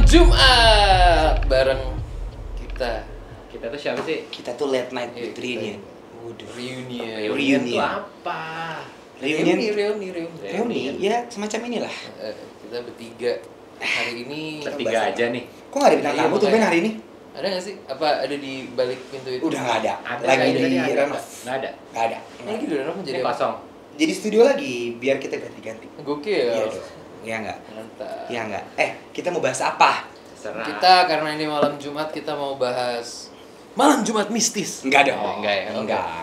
Jumat bareng kita. Kita tuh siapa sih? Kita tuh late night with reunion. Waduh, reunion. Reunion tuh apa? Reuni. Ya semacam inilah. Kita bertiga hari ini. Bertiga aja nih. Kok nggak ada bintang Iya, tamu tuh Ben makanya. hari ini? Ada nggak sih? Apa ada di balik pintu itu? Udah nggak ada. Ada Lagi tadi di ada. renov. Nggak ada. Nggak ada. Lagi di renov jadi Ini apa? kosong. Jadi studio lagi biar kita ganti-ganti. Gokil. Iya dong. Iya nggak? Mantap. Iya nggak? Kita mau bahas apa? Serah. Kita karena ini malam Jumat kita mau bahas malam Jumat mistis. Enggak dong. Enggak ya?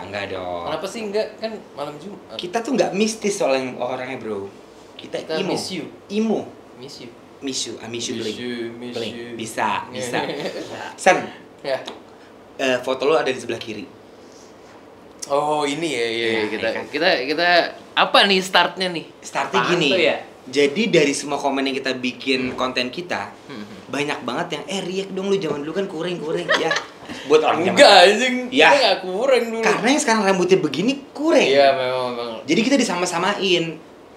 Enggak dong. Kenapa sih enggak? Kan malam Jumat. Kita tuh nggak mistis soalnya orangnya bro. Kita imo. miss you. Imo. Miss you. Miss you. Miss you blink. Miss Blink. you. Bisa. San, Ya. foto lo ada di sebelah kiri. Oh, ini ya, Ya, kita, kan. kita apa nih startnya nih? Startnya Apaan gini. tuh ya? Jadi dari semua komen yang kita bikin konten kita, banyak banget yang react dong lu zaman dulu kan kuring ya. Buat orang zaman. Enggak anjing, Ya. kita enggak kurang dulu. Karena yang sekarang rambutnya begini kuring. Iya, memang. Jadi kita disama-samain.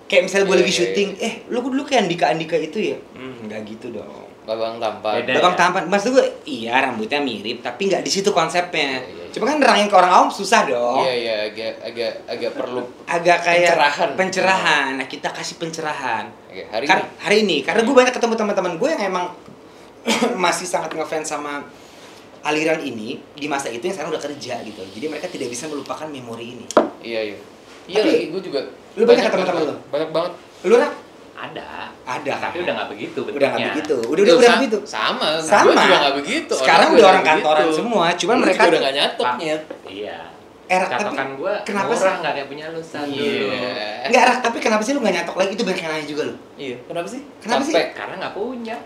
Kayak misalnya gue Iya, lagi iya. syuting, lu dulu kayak Andika itu ya? Enggak gitu dong. Babang tampan. Beda. Babang ya? tampan, maksud gue iya rambutnya mirip, tapi nggak di situ konsepnya. Iya. Cuma kan nerangin ke orang awam susah dong. Iya, agak perlu Agak kayak Pencerahan. Nah, kita kasih pencerahan. Oke, hari Kan ini. hari ini karena gue banyak ketemu teman-teman gue yang emang masih sangat ngefans sama aliran ini di masa itu yang sekarang udah kerja gitu. Jadi mereka tidak bisa melupakan memori ini. Iya. Iya, Tapi, lagi gue juga. lu banyak ketemu teman lu? Banyak banget. Lu Rak? Ada. Ada. Tapi udah nggak begitu bentuknya. Udah nggak begitu. Udah begitu. Sama. Sama. Gue juga nggak begitu. Sekarang Orang udah juga orang nggak kantoran begitu. semua, cuman Lu mereka juga udah nggak nyatok Pak. nyet. Iya. Rak, Catokan tapi gue kenapa murah sih? nggak kayak punya lu San dulu. Iya. Enggak Rak, tapi kenapa sih lu nggak nyatok lagi? Itu banyak yang nanya juga lu. Iya. Kenapa sih? Kenapa sih? Capek. Karena nggak punya.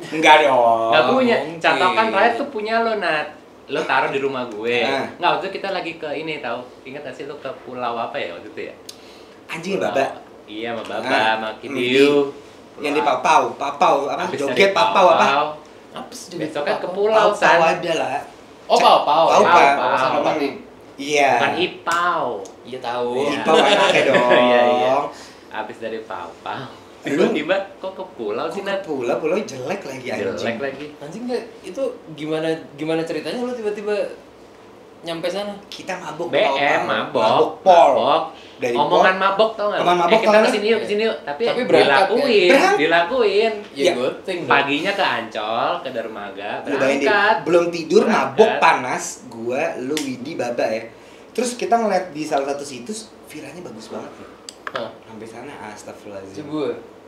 Enggak dong. Nggak punya. mungkin. Catokan terakhir tuh punya lo Nat. Lo taruh di rumah gue. Ah. Nggak, waktu itu kita lagi ke ini tahu. Ingat nggak sih lo ke pulau apa ya waktu itu ya? Anjing Baba. Iya, sama Baba, Ah. sama Kidiu. Yang di papau apa? Habis Joget dari papau apa? Apa sih jadi Besok kan ke apa? pulau Pau San. ada lah. Oh, pau. Pau, Pau. Senopati. Iya. Bukan Ipau. Iya tahu. Iya. Pau anaknya dong. Iya. Habis dari Pau. Lu- Tiba-tiba kok ke pulau sih Nat? Pulau jelek lagi anjing. Jelek lagi. Anjing nggak? Itu gimana ceritanya lu tiba-tiba nyampe sana? Kita mabuk BM, mabok. pol. Mabok. Dari Omongan mabok tau nggak? Omongan mabok kita tau nggak? kesini yuk, kesini yuk. Tapi berangkat, dilakuin, kan? dilakuin. Ya, Ya, goting dong. Paginya ke Ancol, ke Dermaga, Lu bayangin deh, berangkat. belum tidur Berangkat. mabuk panas, gua, lu, Widi, Baba ya. Terus kita ngeliat di salah satu situs, viralnya bagus banget loh. Hah, Sampai sana astagfirullahaladzim.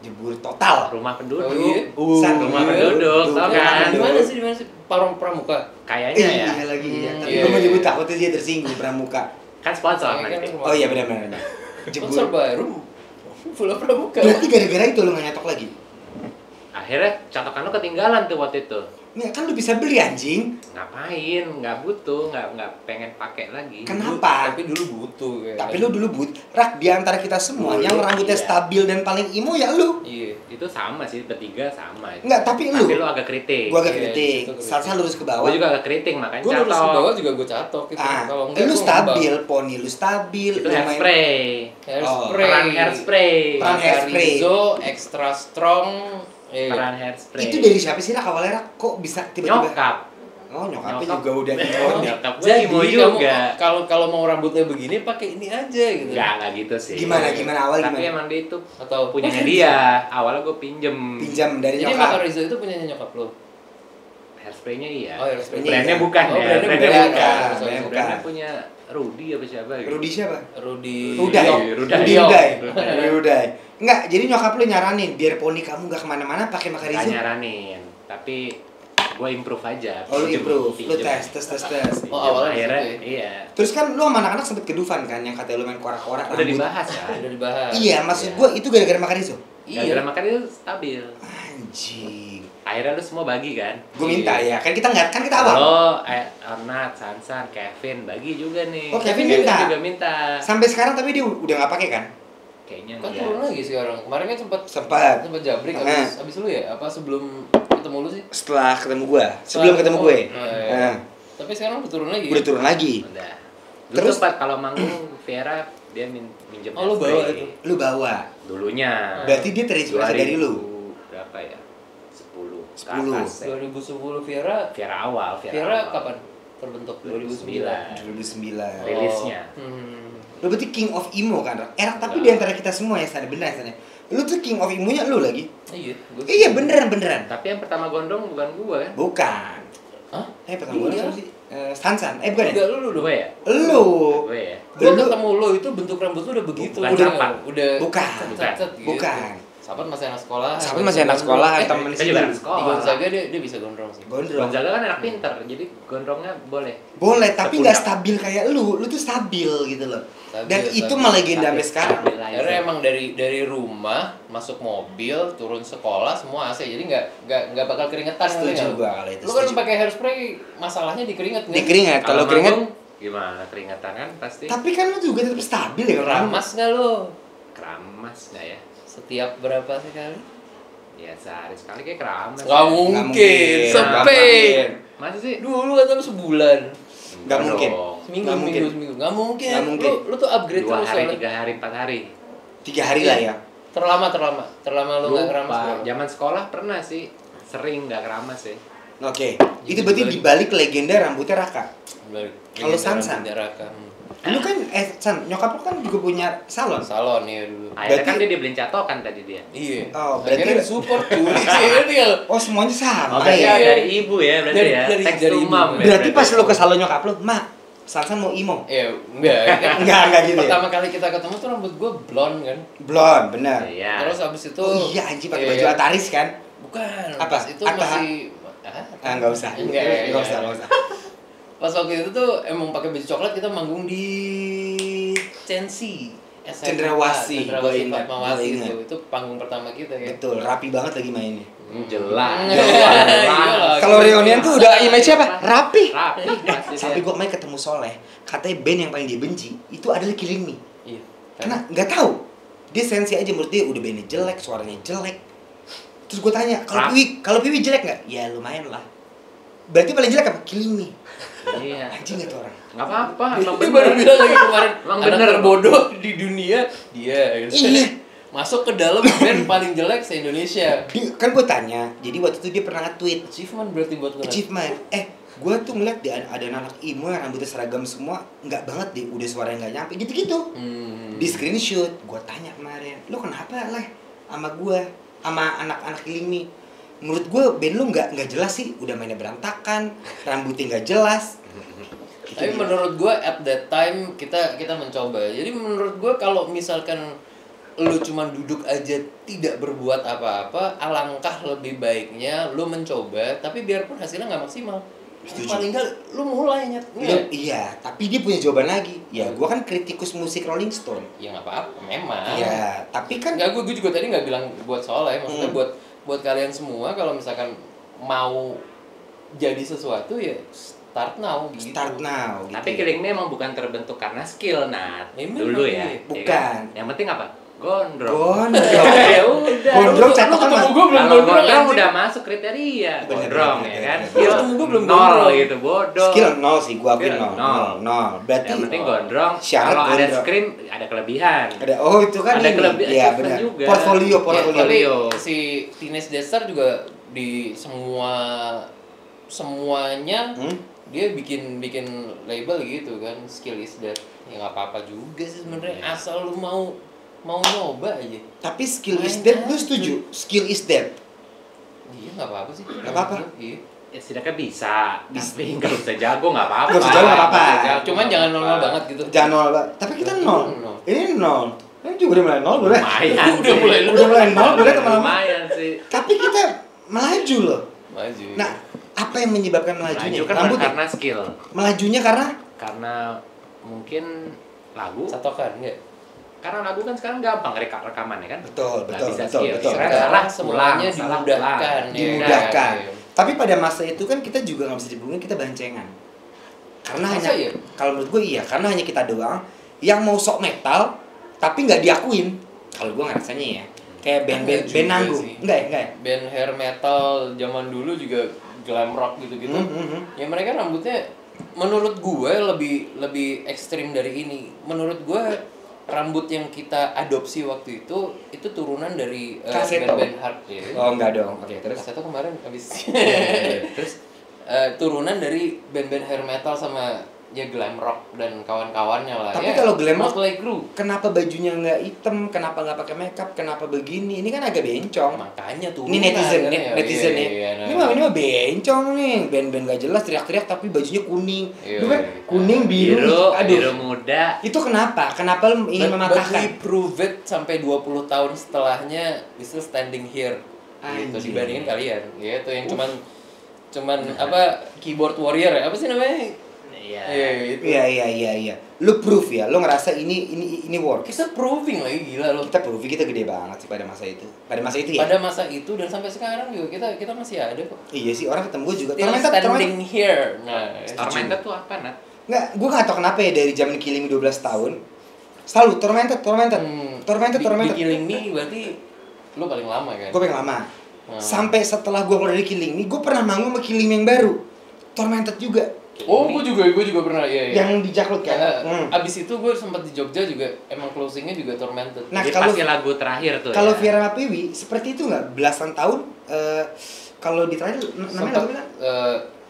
jebur. Total. Rumah penduduk. Oh, iya? San, Rumah penduduk, tau Rumah kan? Di penduduk. mana sih? Di mana sih? Pramuka. Kayaknya ya. Iya lagi ya. Tapi Iya, gua mau iya. nyebut takutnya dia tersinggung pramuka. Kan sponsor Iya, nanti. kan? Oh iya benar. Sponsor baru. Pulau Pramuka. Berarti gara-gara itu lu nggak nyatok lagi? Akhirnya catokan lu ketinggalan tuh waktu itu. Nih kan lu bisa beli anjing. Ngapain? Nggak butuh, nggak pengen pakai lagi. Kenapa? Tapi dulu butuh kayak. Tapi lu dulu Rak di antara kita semua yang rambutnya iya. stabil dan paling imo ya lu. Iya. Itu sama sih, bertiga sama. Enggak, tapi lu. Tapi lu agak kritik. Gua agak Iya, kritik. di situ gua Salsa lurus ke bawah. Gua juga agak kritik, makanya Gue lurus ke catok. bawah juga gue catok gitu. Kalau enggak lu gua stabil, poni lu stabil. Itu lu main- hairspray. Hairspray. Peran hairspray. Peran hairspray. Rizzo, extra strong. Peran hairspray. Itu dari siapa sih Rak awalnya Rak? Kok bisa tiba-tiba? Nyokap. Oh nyokapnya Nyokap. juga udah imo. Nyokap gue Jadi imo kamu juga. kalau mau rambutnya begini pakai ini aja gitu. Enggak gitu sih. Gimana awal Tapi gimana? emang dia itu Atau punyanya dia. Awalnya gue pinjem. Pinjam dari Jadi nyokap. Maka Rizzo itu punyanya nyokap lo. Hairspraynya iya. Oh, hairspray-nya Brandnya iya. bukan Oh, ya. brandnya Brandnya bukan. bukan. Sorry, bukan. Brandnya punya Rudy apa siapa gitu. Rudi siapa? Rudy. Uday. Ruday. Uday. Enggak, jadi nyokap lu nyaranin biar poni kamu enggak kemana-mana pakai Gak Makarizo. nyaranin. Tapi gue improve aja. Oh, lu Pinjem, improve. Lu pinjem. tes. Pinjem. Oh, awalnya Akhirnya, gitu iya. Terus kan lu sama anak-anak sempet ke Dufan kan yang katanya lu main korak-korak Udah dibahas kan. Udah dibahas. Iya, maksud Iya. gua itu gara-gara Makarizo. Gara-gara makan itu stabil. Anjing. Akhirnya lu semua bagi kan? Gue minta ya, kan kita nggak, kan kita awal. Lo, Arnat, Sansan, Kevin bagi juga nih. Oh, Kevin minta? juga minta. Sampai sekarang tapi dia udah nggak pakai kan? Kayaknya Kan enggak. turun lagi sekarang. Kemarin kan sempat Sempat jabrik abis lu ya? Apa sebelum ketemu lu sih? setelah ketemu gua, sebelum ketemu gue. Oh, iya. Nah, Tapi sekarang udah turun lagi. udah turun lagi. Udah. Terus? Terus kalau manggung Vera dia minjem Oh, lu bawa hairspray. itu? Lu bawa. Dulunya. Berarti dia terinspirasi dari lu. Berapa ya? 10 ke atas ya. 2010 Viera Viera Viera awal. kapan terbentuk? 2009. 2009. Rilisnya. Lu berarti king of emo kan? Tapi Enggak. di antara kita semua ya sana bener ya sana. Lu tuh king of emo-nya lu lagi. Iya, Iya beneran. Tapi yang pertama gondrong bukan gua kan? Bukan. Hah? Pertama gue Iya. siapa sih? Sansan. Bukan ya? Enggak, lu dong. Gue ya? Lu. Gue ya? Gua Dulu- ketemu lo itu bentuk rambut lu udah begitu. Bukan udah Sapat. udah Bukan. cet-cet gitu. Bukan. Sahabat masih anak sekolah. Sahabat masih anak sekolah, temen Kita juga anak Di sekolah. Gonzaga dia bisa gondrong sih. Gondrong. Gonzaga kan anak pinter, jadi gondrongnya boleh. Boleh, tapi Sepundak. nggak stabil kayak lu. Lu tuh stabil gitu loh. Stabil, Dan itu stabil. melegenda sampai sekarang. Karena emang dari rumah masuk mobil turun sekolah semua AC jadi nggak bakal keringetan. Setuju ngerti nggak? gua kalau itu. Lu kan setuju. pakai hairspray masalahnya di keringet Di keringat, kalau keringat. manggung, gimana keringetan kan pasti. Tapi kan lu juga tetap stabil ya kalau Ramas nggak lo? Keramas nggak ya? Setiap berapa sih kali? Ya sehari sekali kayak keramas. Nggak ya. mungkin, mungkin. sepik. Masa sih? Dulu kata lu sebulan. Nggak mungkin. dong. Seminggu, Nggak mungkin. seminggu. Nggak mungkin. Nggak mungkin. Lu tuh upgrade 2 terus hari, soalnya. 3 hari, 4 hari. 3 hari lah ya. Terlama lu nggak keramas. Lupa. berapa? Zaman sekolah pernah sih, sering nggak keramas sih. Oke. Itu berarti dibalik legenda rambutnya Raka. Balik. Kalau Legenda Sansan? rambutnya Raka. Lu kan San, nyokap lu kan juga punya salon. Salon ya dulu. Akhirnya kan Berarti- dia dibeliin catokan tadi dia. Iya. Oh, berarti- Akhirnya support cuy. Ini ya. Oh, semuanya sama Oh, berarti ya. iya. dari ibu ya berarti Dari- ya. dari- Thanks dari to ibu. mom ya. Berarti pas lu ke salon nyokap lu, "Ma, Sansan mau emo." Ya, enggak. Enggak gitu ya. Pertama kali kita ketemu tuh rambut gue blonde kan. Blonde, bener. Iya. Terus abis itu Oh iya anjing pakai iya. baju Ataris kan? Bukan. Apa? Pas itu Atta. masih Enggak usah. Enggak, Enggak usah. Pas waktu itu tuh emang pakai baju coklat kita manggung di Censi. SMA. Cendrawasih, gua Cendrawasih ingat, Fatmawati gua ingat. itu panggung pertama kita ya. Betul, rapi banget lagi mainnya. Jelas. Iyalah. Kalau reunian tuh udah image-nya apa? Rapi. Rapi pasti Sampai dia. gua main ketemu Soleh, katanya band yang paling dia benci itu adalah Killing Me. Iya. Karena nggak tahu. Dia sensi aja menurut dia udah bandnya jelek, suaranya jelek. Terus gue tanya, kalau Piwi jelek nggak? Ya lumayan lah. Berarti paling jelek apa? Killing Me. Iya. Anjing itu orang. Enggak apa-apa, emang Dia bener. baru bilang lagi kemarin Emang anak bener. terbodoh di dunia dia gitu. Iya. Masuk ke dalam band paling jelek se-Indonesia. Kan gue tanya, jadi waktu itu dia pernah nge-tweet Achievement berarti buat lu. achievement. Gue tuh ngeliat ada anak emo yang rambutnya seragam semua, nggak banget deh, udah suaranya nggak nyampe gitu-gitu. Di screenshot, gue tanya kemarin, lo kenapa lah sama gue, sama anak-anak Killing Me? Menurut gue band lu nggak jelas sih, udah mainnya berantakan, rambutnya nggak jelas. Tapi menurut gue at that time kita mencoba. Jadi menurut gue kalau misalkan lu cuman duduk aja tidak berbuat apa-apa, alangkah lebih baiknya lu mencoba, tapi biarpun hasilnya nggak maksimal. Setuju. Paling nggak lu mulai nyet. Iya, tapi dia punya jawaban lagi. Ya, gue kan kritikus musik Rolling Stone. Ya nggak apa-apa, memang. Iya, tapi kan Nggak, gue juga tadi nggak bilang buat soalnya, maksudnya buat kalian semua kalau misalkan mau jadi sesuatu ya start now gitu. start now. Gitu. Tapi Killing Me emang bukan terbentuk karena skill, Nat. Emang Dulu ya. iya. Bukan. Ya kan? Yang penting apa? Gondrong. Gondrong. Ya udah. Gondrong Lu catokan ketemu mas. gue belum Kalau gondrong gondrong anjing. udah masuk kriteria. Bener, Gondrong bener, ya bener, kan. bener. Skill Ketemu gua belum nol gondrong. gitu, bodoh. Skill nol sih, gue akuin Skill nol. Nol. Berarti Yang penting gondrong. Syarat Kalau ada gondrong. scream ada kelebihan. ada itu kan Ada ini. kelebihan Iya achievement benar. juga. Portfolio. Ya, tapi si Teenage Destar juga di semuanya dia bikin label gitu kan, skill is that. Ya nggak apa-apa juga sih sebenarnya, asal lu mau nyoba aja. Tapi skill is dead, lu setuju? Skill is dead. Iya nggak apa-apa sih. Nggak apa-apa. Iya. Ya setidaknya bisa. Tapi nggak usah jago nggak apa-apa. Nggak usah jago, nggak apa-apa. Cuman jangan nol banget gitu. Jangan nol, Pak. Tapi kita nol. Nol. Ini nol. Ini juga udah mulai nol, boleh? Lumayan. Udah mulai Udah mulai nol, boleh teman-teman. Lumayan sih. Tapi kita melaju loh. Maju. Nah, apa yang menyebabkan melajunya? Maju kan Rambut ya? karena skill. Melajunya karena Karena mungkin lagu. catokan enggak? Karena lagu kan sekarang gampang rekaman ya kan. betul, Nggak betul, bisa betul, skill. betul. Sekarang betul. salah, semuanya ulang, salah, dimudahkan. ulang. ya. Dimudahkan. Iya. Tapi pada masa itu kan kita juga nggak bisa dipungkiri kita bancengan. Karena Masa hanya iya? kalau menurut gue iya, karena hanya kita doang yang mau sok metal tapi nggak diakuin. Kalau gue ngerasanya ya, kayak band-band Enggak band juga nanggung. sih. Enggak ya? Band hair metal zaman dulu juga glam rock gitu-gitu. Ya mereka rambutnya menurut gue lebih ekstrim dari ini. Menurut gue rambut yang kita adopsi waktu itu turunan dari Kaseto. band-band hard ya. Oh enggak dong. Oke, terus Kaseto kemarin habis terus turunan dari band-band hair metal sama ya glam rock dan kawan-kawannya lah. Tapi ya, kalau glam rock, Motley Crue. kenapa bajunya nggak hitam? Kenapa nggak pakai makeup? Kenapa begini? Ini kan agak bencong. Makanya tuh. Ini netizen, netizen ya. Iya, Ini mah bencong nih, band-band gak jelas teriak-teriak tapi bajunya kuning. Iya, Itu kan iya. kuning biru. Aduh. biru muda. Itu kenapa? Kenapa lu ingin But we mematahkan? prove it sampai 20 tahun setelahnya we still standing here. Gitu Anjir. dibandingin kalian. Gitu yang cuman apa keyboard warrior ya? Apa sih namanya? Iya. Itu. Iya. Lu proof ya, lu ngerasa ini work. Kita proving lagi gila loh. Kita proof, kita gede banget sih pada masa itu. Pada masa itu ya. Pada masa itu dan sampai sekarang juga kita masih ada kok. Iya sih, orang ketemu gue juga. Still standing here. Nah, Tormented tuh apa, Nat? Nggak, gue gak tau kenapa ya dari zaman Killing Me 12 tahun selalu Tormented. Di Killing Me berarti lu paling lama kan? Gue paling lama. Sampai setelah gue keluar dari Killing Me, gue pernah manggung sama Killing Me yang baru, Tormented juga. Oh, gue juga pernah, iya. Yang di Jaklot kan. Abis itu gue sempat di Jogja juga, emang closingnya juga Tormented. Nah, Jadi kalau pasti lagu terakhir tuh. kalau ya. Viera Mapiwi seperti itu nggak belasan tahun kalau di terakhir namanya Sempet, lagu apa?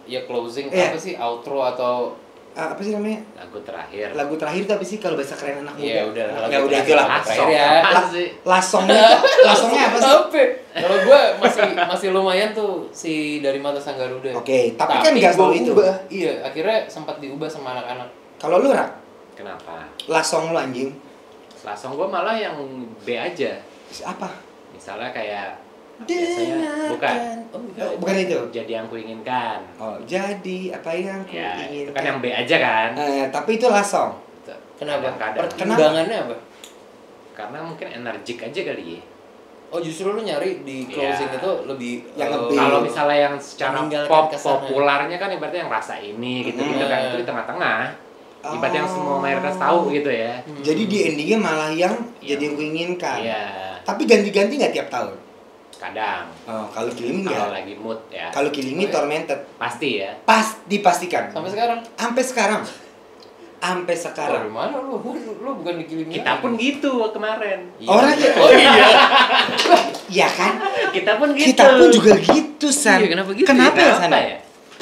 ya closing Iya. apa sih outro atau Apa sih namanya? lagu terakhir. Lagu terakhir itu apa sih kalau bahasa keren anak muda? ya udah Ya udah itulah. Lasong. ya. Apaan sih? Lasongnya apa sih? Apa? Kalau gue masih lumayan tuh si Dari Mata Sang Garuda. Oke, tapi kan nggak gua selalu itu. ubah. Iya, akhirnya sempat diubah sama anak-anak. Kalau lu Rak, Kenapa? lasong lu anjing. Lasong gua malah yang B aja. Apa? Misalnya kayak biasanya bukan. Bukan itu. Jadi yang kuinginkan. Oh, jadi apa yang ku Ya, ingin? itu kan yang B aja kan. Tapi itu lasong. Kenapa? Kadang-kadang. Pertimbangannya apa? Karena mungkin energik aja kali ya. Oh, justru lu nyari di closing Iya. itu lebih Yang lebih- Kalau misalnya yang secara meninggalkan pop kesannya. populernya kan ibaratnya yang rasa ini gitu-gitu kan itu di tengah-tengah. Ibaratnya yang semua mayoritas tahu gitu ya. Jadi di endingnya malah yang Iya. jadi yang ku inginkan. Iya, Tapi ganti-ganti nggak tiap tahun. kadang Oh, kalau Killing Me kalau nggak. lagi mood ya. Kalau Killing Me Oh, iya. Tormented Pasti ya. dipastikan. sampai sekarang. Sampai sekarang. Sampai Dari sekarang. mana lu? Lu bukan di Killing Me Kita lagi. pun gitu kemarin. Iya. Orang ya. Oh iya. Iya kan? Kita pun gitu. Kita pun juga gitu, San. Iya, kenapa gitu? Kenapa ya, San? ya?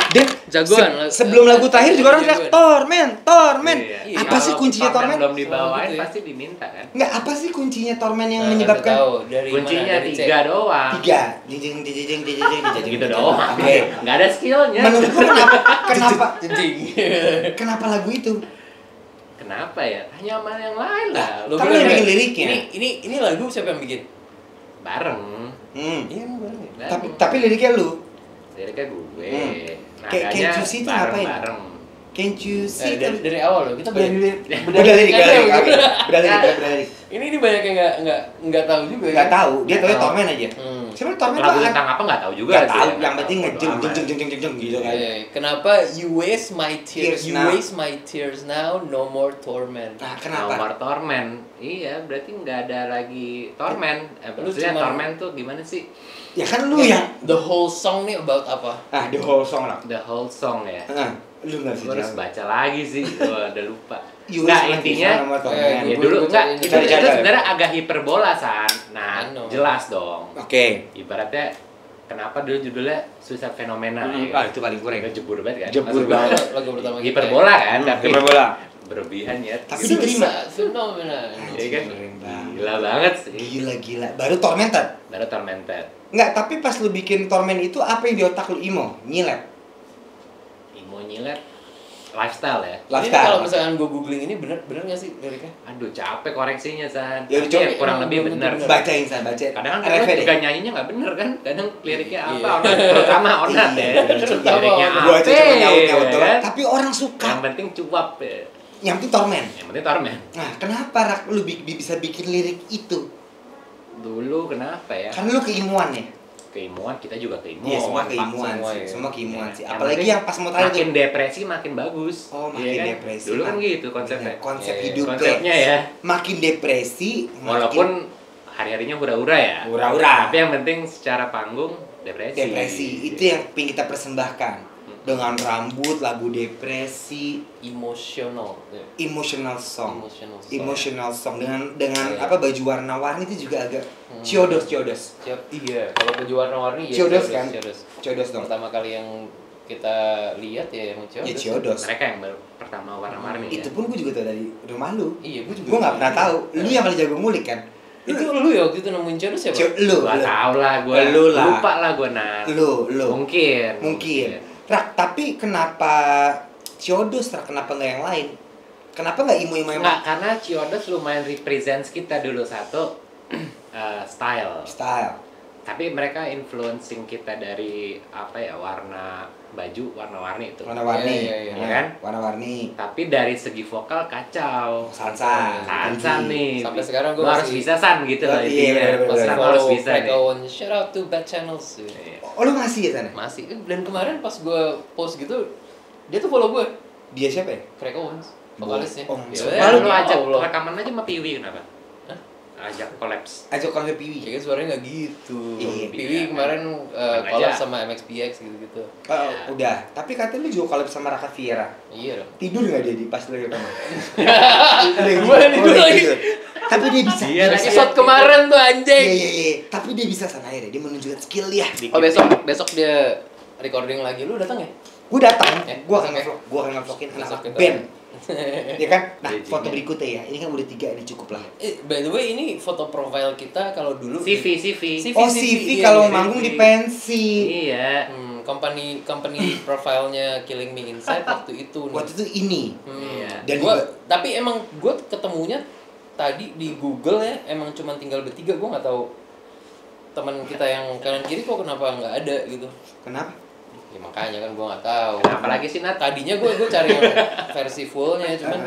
Dan Jagoan. sebelum lagu terakhir juga orang bilang Torment. Iya. Apa sih Kalau kuncinya Torment? belum dibawain Gitu ya. pasti diminta kan. Enggak, apa sih kuncinya Torment yang Nah, menyebabkan tahu dari Kuncinya mana? Dari 3 doang. 3 jijing Gitu doang. Oke. Nggak ada skillnya. Menurut lu kenapa Jejing. kenapa lagu itu? Kenapa ya? Tanya sama yang lain lah. Lu Kan lu bilang, yang bikin "Eh, liriknya." Ini lagu siapa yang bikin? Bareng. Iya, bareng ya. Bareng. Tapi liriknya lu. Liriknya gue. Kayak Nadanya Can't You See itu ngapain? bareng-bareng. Can't you see? Dari awal loh kita banyak Udah lirik. Ini banyak yang nggak tahu juga. Enggak ya. tahu, dia tahu Torment aja. Sebenarnya Torment Lagu tuh tentang apa nggak tahu juga Enggak sih. tahu, Nggak yang penting tahu ngejeng amat. jeng gitu kan. Iya, kenapa you waste my tears, Tears now. waste my tears now, no more torment. Nah, kenapa? Nomor Torment. Iya, berarti nggak ada lagi Torment. Lu Maksudnya cuma- Torment tuh gimana sih? Ya kan lu yang the whole song nih about apa? the whole song lah. The whole song ya. Lu enggak bisa Gue harus jawab. baca lagi sih. Gua udah lupa. You Nggak, waste my intinya tears now, nomor Torment. ya Gua- dulu gua enggak cari- itu, cari- itu cari. sebenarnya agak hiperbola San. Nah, I know. jelas dong. Oke. Ibaratnya kenapa dulu judulnya Suicide Phenomena ya Ah, kan? itu paling kurang. Itu jebur banget kan? Jebur Maksud gua, banget. Lagu pertama kita. hiperbola kan, tapi bola. berlebihan ya. Tapi Gitu. diterima. Fenomena. Iya kan? Keren banget. Gila banget sih. Gila. Baru Tormented. Baru Tormented. Enggak, tapi pas lu bikin Torment itu apa yang di otak lu imo? Nyilet. Imo nyilet lifestyle ya. Ini Lifestyle. kalau misalkan gue googling ini bener nggak sih liriknya? Aduh capek koreksinya San. Ya, Tapi coba. ya, kurang lebih Belum bener. tentu Bacain saya, baca. Kadang kan RFD. juga nyanyinya nggak bener kan. Kadang liriknya Iya. apa? Terutama Onat ya. Iya, terutama Liriknya Onat. Gua aja cuma nyaut-nyaut apa? doang, kan? tapi orang suka. Yang penting cuap ya. Yang penting Torment. Yang penting Torment. Nah, kenapa Rak lu bisa bikin lirik itu? Dulu kenapa ya? Kan lu keimuan ya. Keimuan kita juga keimuan. Iya, semua Pak. keimuan semua sih. ya. Semua keimuan Iya. sih. Yang Apalagi penting yang pas mau terakhir makin tuh. depresi makin bagus. Oh, Iya makin kan? depresi. Dulu kan gitu konsepnya. Bener, konsep Iya. hidup Konsepnya ya. makin depresi, Walaupun hari-harinya hura-hura ya. Hura-hura. Tapi yang penting secara panggung depresi. depresi itu yang pengen kita persembahkan. dengan rambut, lagu depresi, Emotional. emotional song. Emotional Song dengan Iya. apa baju warna-warni itu juga agak ciodos. Iya, kalau baju warna-warni ya Ciodos kan? Ciodos. Ciodos dong. Pertama kali yang kita lihat ya emang Ciodos. Ya ciodos. Mereka yang baru pertama warna-warni ya. Itu pun gue juga tahu dari rumah lu. Iya, gue juga. Gue nggak pernah tahu. Lu yang paling jago ngulik kan? Itu lu ya waktu itu nemuin Ciodos ya, Bang? Lu. Gua tau lah, gua Lu lah. lupa lah gua Lu. Mungkin. Rak, tapi kenapa ciodos? Rak, kenapa nggak yang lain? Kenapa nggak imo-imo yang Enggak, karena Ciodos lumayan represents kita dulu satu style. Tapi mereka influencing kita dari apa ya, warna baju warna-warni itu. Warna-warni. Iya. Iya kan? Warna-warni. Tapi dari segi vokal kacau. Sansan. Nih. Sampai sekarang Lu gua harus masih- bisa San gitu Oh, loh. iya, intinya. bener-bener. Lu Masih San follow harus bisa Frank nih. Owen. Shout out to Bad Channels. Iya. Oh, lu masih ya sana? Masih. Dan kemarin pas gue post gitu, dia tuh follow gue. Dia siapa ya? Frank Owens, vokalisnya. Oh, Ya, Lu ya ajak Allah. rekaman aja sama Piwi kenapa? Hah? Ajak kolaps. Ajak kalau Piwi. Kayaknya suaranya nggak gitu. Iya, Piwi iya. kemarin Tenang collab aja. sama MXPX gitu-gitu. Oh, udah. Tapi katanya lu juga collab sama Raka Fiera. Iya dong. Tidur nggak dia di pas lagi rekaman? Gua tidur lagi. Tapi dia bisa. Iya, Episode kemarin tuh anjing. Iya. Tapi dia bisa sana akhirnya. Dia menunjukkan skill dia. Oh besok dia recording lagi. Lu datang ya? Gue datang. Ya, Gue akan oke. ngevlog. Gue akan ngevlogin Besok anak kita- band. Ya kan? Nah, Bridging foto ya. berikutnya ya. Ini kan udah 3, ini cukup lah. By the way ini foto profile kita kalau dulu CV. Oh, CV iya, kalau iya. manggung di pensi. Iya. company profilnya Killing Me Inside waktu itu nih. Waktu itu ini. Iya. Dan Gua, juga- tapi emang gue ketemunya tadi di Google ya, emang cuman tinggal bertiga. Gue nggak tahu teman kita yang kanan kiri kok kenapa nggak ada gitu. Kenapa? Ya makanya kan gue nggak tahu. Kenapa lagi sih, Nat? Tadinya gue cari yang versi fullnya, cuman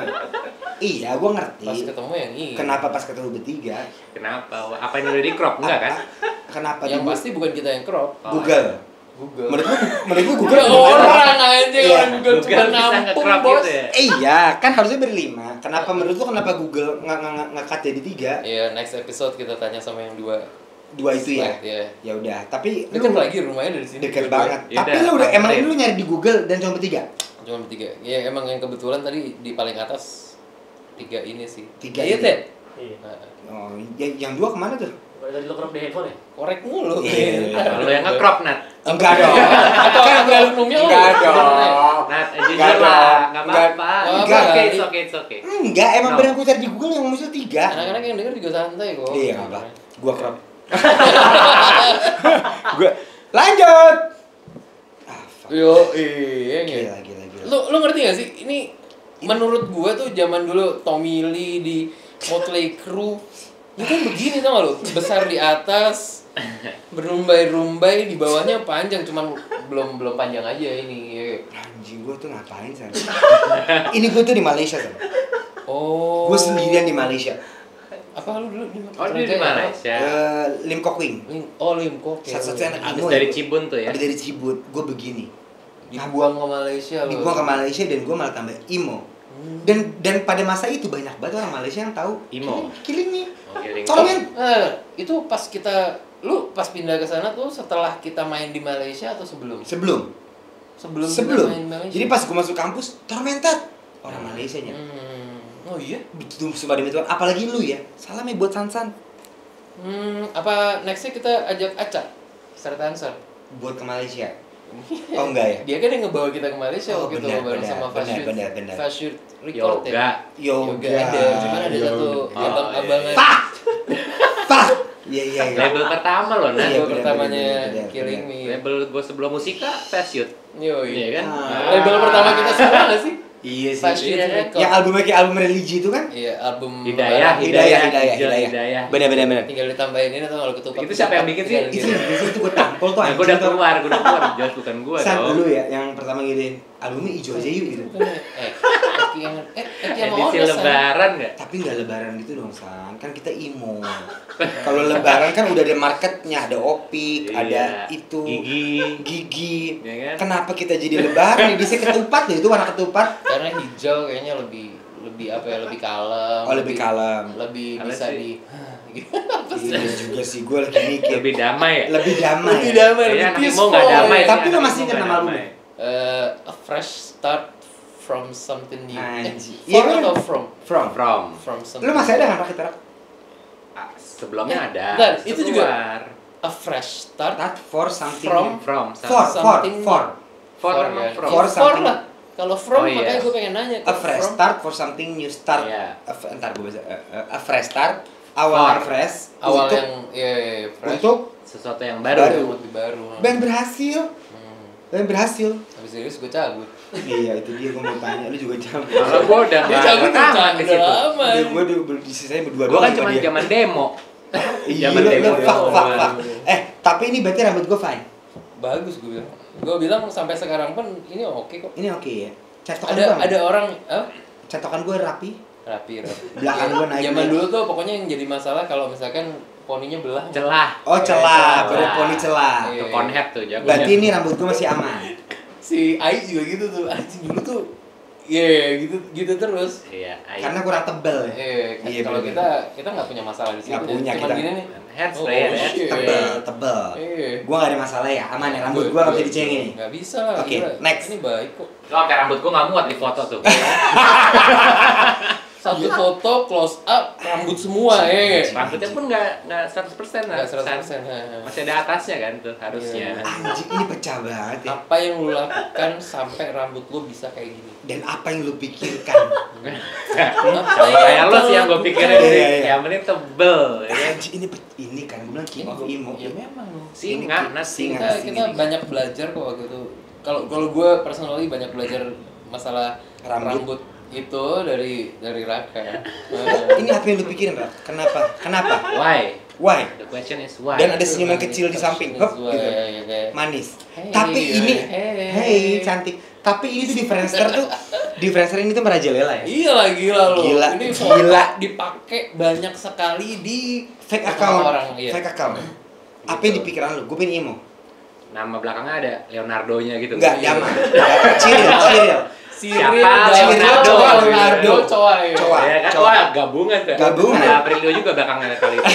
Iya, gue ngerti. pas ketemu yang ini. Kenapa pas ketemu bertiga? Kenapa? Apa ini udah di crop enggak kan? Kenapa Yang di pasti bukan kita yang crop. Google? Google. Menurut gua Google Ya, bukan orang aja Iya, orang Google cuma Google bisa nampung nge-crop bos. gitu ya? Iya, kan harusnya berlima. Kenapa menurut lu kenapa Google nggak jadi 3? Iya, next episode kita tanya sama yang dua. 2 itu ya. Slide, ya. Ya udah, tapi Dekat lagi rumahnya dari sini. deket dua-dua. banget. Ya Tapi udah, lu udah emang upgrade. lu nyari di Google dan cuma bertiga? Cuma bertiga. Ya emang yang kebetulan tadi di paling atas 3 ini sih. 3 Iya, ini. Ted? Iya. Nah, Oh, yang 2 kemana tuh? Tadi lo crop di handphone ya? korek mulu. Iya. Kalau yang nge-crop, Nat. Enggak dong. Atau Kan yang albumnya lu? enggak dong. Nat, jujur Enggak lah, dong. enggak Enggak. apa-apa. Enggak. It's okay. Enggak, emang No. benar gue cari di Google yang muncul 3. Anak-anak yang denger juga santai kok. Iya, enggak apa. Gua crop. Gua lanjut. Ah, fuck. Yo, iya nggak? Gila. Lu ngerti gak sih? Ini menurut gua tuh zaman dulu Tommy Lee di Motley Crue itu kan begini tau gak lu? Besar di atas, berumbai-rumbai, di bawahnya panjang, cuman belum panjang aja ini. Anjing, gua tuh ngapain sana? Ini gua tuh di Malaysia kan. Oh. Gua sendirian di Malaysia. Apa lu dulu di Oh, dia di Malaysia. Lim Kok Wing. Lim Kok. Satu-satunya anak Habis imo dari ya. Cibun tuh ya. Habis dari Cibut, gua begini. Dibuang ke Malaysia lu. Dibuang ke Malaysia dan gua malah tambah imo. Dan pada masa itu banyak banget orang Malaysia yang tahu Imo. Killing Me. Oh, Killing Me. Tolong men. Itu pas kita lu pas pindah ke sana tuh setelah kita main di Malaysia atau sebelum? Sebelum. Sebelum kita main di Malaysia. Jadi pas gua masuk kampus, Tormented. Orang Malaysia nya. Oh iya. Betul sumpah demi Tuhan. Apalagi lu ya. Salam ya buat Sansan. Apa nextnya kita ajak Aca? Start answer. Buat ke Malaysia. Oh enggak ya? Dia kan yang ngebawa kita ke Malaysia Oh, waktu itu benar, bareng benar, sama benar, Fast benar. Shoot Record Yoga. ya. Yoga ada, cuman ada satu Oh, abang-abangan. Pak. Iya. Label pertama loh, Nat. Iya, Label benar, pertamanya benar. Killing Me. Label gue sebelum musika, Fast Shoot. Yo, Iya kan? Label pertama kita semua nggak sih? Iya sih. Fast Shoot Iya, kan? Record. Yang albumnya kayak album religi itu kan? Iya, album Hidayah. Hidayah. Benar. Tinggal ditambahin ini atau kalau ketupat. Itu siapa yang bikin sih? Itu gue tampol tuh Nah, gue udah keluar, Jos bukan gue San dong. dulu ya, yang pertama gini, albumnya hijau aja yuk gitu. Eki sama Edisi Ones, San. lebaran nggak? Tapi nggak lebaran gitu dong San, kan kita emo. Kalau lebaran kan udah ada marketnya, ada opik, Iya. ada itu, Gigi. gigi. Ya kan? Kenapa kita jadi lebaran? Di sini ketupat deh, itu warna ketupat. Karena hijau kayaknya lebih apa ya, lebih kalem. Oh lebih kalem. Lebih Kalem bisa sih. di apa sih? Iya juga sih, gue lagi mikir. Lebih damai ya? Lebih damai. Lebih damai, Kayaknya lebih anak emo peaceful. nggak damai. Tapi sih, lo anak masih emo ingat nggak nama damai. albumnya? A fresh start from something new. Anjir. For Iya, atau kan? from? From. Something. Lu masih ada kan rakit rak? Sebelumnya ada. Bentar, itu keluar. juga a fresh start Start for something. From. something For. Memang ya. from. For For something. lah. Kalau from Oh, iya. makanya gue pengen nanya. A fresh From, start for something new start. Iya. Ntar gue baca. A fresh start. Awal yang fresh. awal untuk, yang fresh. untuk Sesuatu yang Baru. baru. lebih baru. dan berhasil. Dan berhasil. Habis serius gue cabut. Iya itu dia gue mau tanya. Lu juga cabut. Kalau gue udah Dia nggak cabut rekaman di udah situ. lama. Gue di sisanya berdua Gue kan sama cuma dia. zaman demo. Iya, Zaman demo fuck, fuck, doang. fuck. Tapi ini berarti rambut gue fine. Bagus gue bilang. Gue bilang sampai sekarang pun ini oke kok. Ini oke ya. Cetokan Ada orang Cetokan gue rapi. rapi. Belakang gue naik. Zaman dulu tuh pokoknya yang jadi masalah kalau misalkan poninya belah. Celah. Oh celah, Celah. baru poni celah. Iya. Itu conhead tuh jagonya. Berarti ini rambut gue masih aman. Si Ai juga gitu tuh. Anjing dulu tuh gitu terus. Iya, ayo. Karena kurang tebel ya. Iya, Kalau bener. kita nggak punya masalah di situ. Nggak punya, Cuman kita. gini nih. Hairspray ya. shit. Tebel. Iya. Gue gak ada masalah ya, aman ya. Rambut gue gak bisa dicengin nih. Nggak bisa lah. Oke, gila. next. Ini baik kok. Lo sampai rambut gue nggak muat di foto tuh. Satu foto close up rambut semua ya. Rambutnya pun nggak 100% lah. Nggak 100%. Masih ada atasnya kan tuh harusnya. Anjing ini pecah banget ya. Apa yang lu lakukan sampai rambut lu bisa kayak gini? Dan apa yang lu pikirkan? Kayak lo sih yang gue pikirin Iya, sih. iya. Yang penting tebel, ya kan? Anjing ini kan gue bilang king of emo. Ya memang. Singa, Singa. Kita banyak belajar kok waktu itu. Kalau gue personally banyak belajar masalah Rambut. itu dari Raka. Ini apa yang lu pikirin, Rak? Kenapa? Why? Why? The question is why. Dan ada senyuman kecil di samping. Hop, gitu. Kayak Manis. Hey, Tapi ini hey. cantik. Tapi ini tuh differencer ini tuh merajalela ya. Iya lah gila loh. Gila, Ini gila. dipakai banyak sekali di Fake sama account. orang. Iya. Fake account. Apa yang di pikiran lu? Gue pengen emo. Nama belakangnya ada Leonardo-nya gitu. Enggak, Iya. jangan. Cyril. Siapa? Leonardo. Leonardo. Coa. Coa. Ya kan? Coa. Wah, gabungan tuh. Gabungan. Ada Aprilio juga belakangnya kali itu.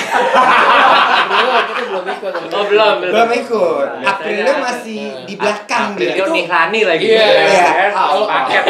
Kita belum ikut. Oh, belum. Belum ikut. Biasanya Aprilio masih di belakang dia. Aprilio Nihlani lagi. Iya. Kan? Kalau Paket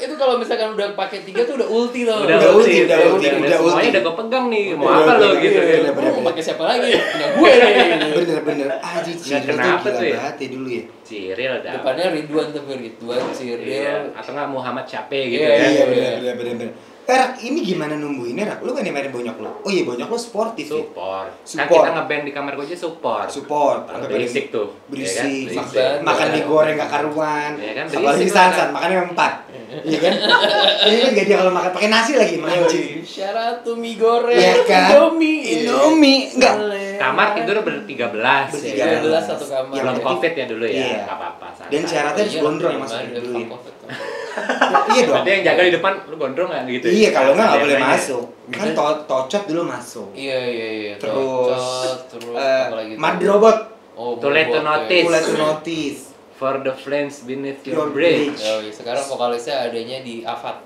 itu kalau misalkan udah pakai 3 tuh udah ulti loh. Udah ulti. Semuanya udah gue pegang nih. Mau apa lo gitu. Bener, Lu mau pakai siapa lagi? Punya gue nih. Bener. Anjir, Cyril tuh kenapa gila tuh ya? banget ya dulu ya. Cyril dah. Depannya Ridwan tuh Ridwan, Cyril. Iya. Atau nggak Muhammad Cape gitu Iya, ya. Iya, bener. Rak, ini gimana numbuhinnya, Rak? Lu kan yang main bonyok lu. Oh iya, bonyok lu sportif ya? Support. Kan Support. kita ngeband di kamar gue aja support. Support. Sampai pada- Berisik tuh. Berisik. Ya kan? Berisik. Makan mie goreng gak karuan. Iya kan, Apalagi berisik Sansan, lah. makannya 4. Iya kan? Ini kan gak dia kalau makan pakai nasi lagi, anjing. Syarat tuh mie goreng. Iya kan? Indomie. Enggak. Kamar tidur ber-13. Bertiga. ya kan? 13 satu kamar. Iya, Belum berarti- covid ya dulu ya. Iya. Nggak apa-apa. santai. Dan syaratnya harus gondrong yang masuk Gimana, dulu ya. Covid tuh. Iya dong. Berarti yang jaga di depan lu gondrong nggak gitu? Iya, kalau enggak Ada boleh yang lain ya? masuk. Kan tocot dulu masuk. Iya. Terus terus apa lagi? mad robot. Oh, Too late to robot, notice. Mulai to notice. For the flames beneath Your your bridge. bridge. Ya, iya, sekarang vokalisnya adanya di Avatar.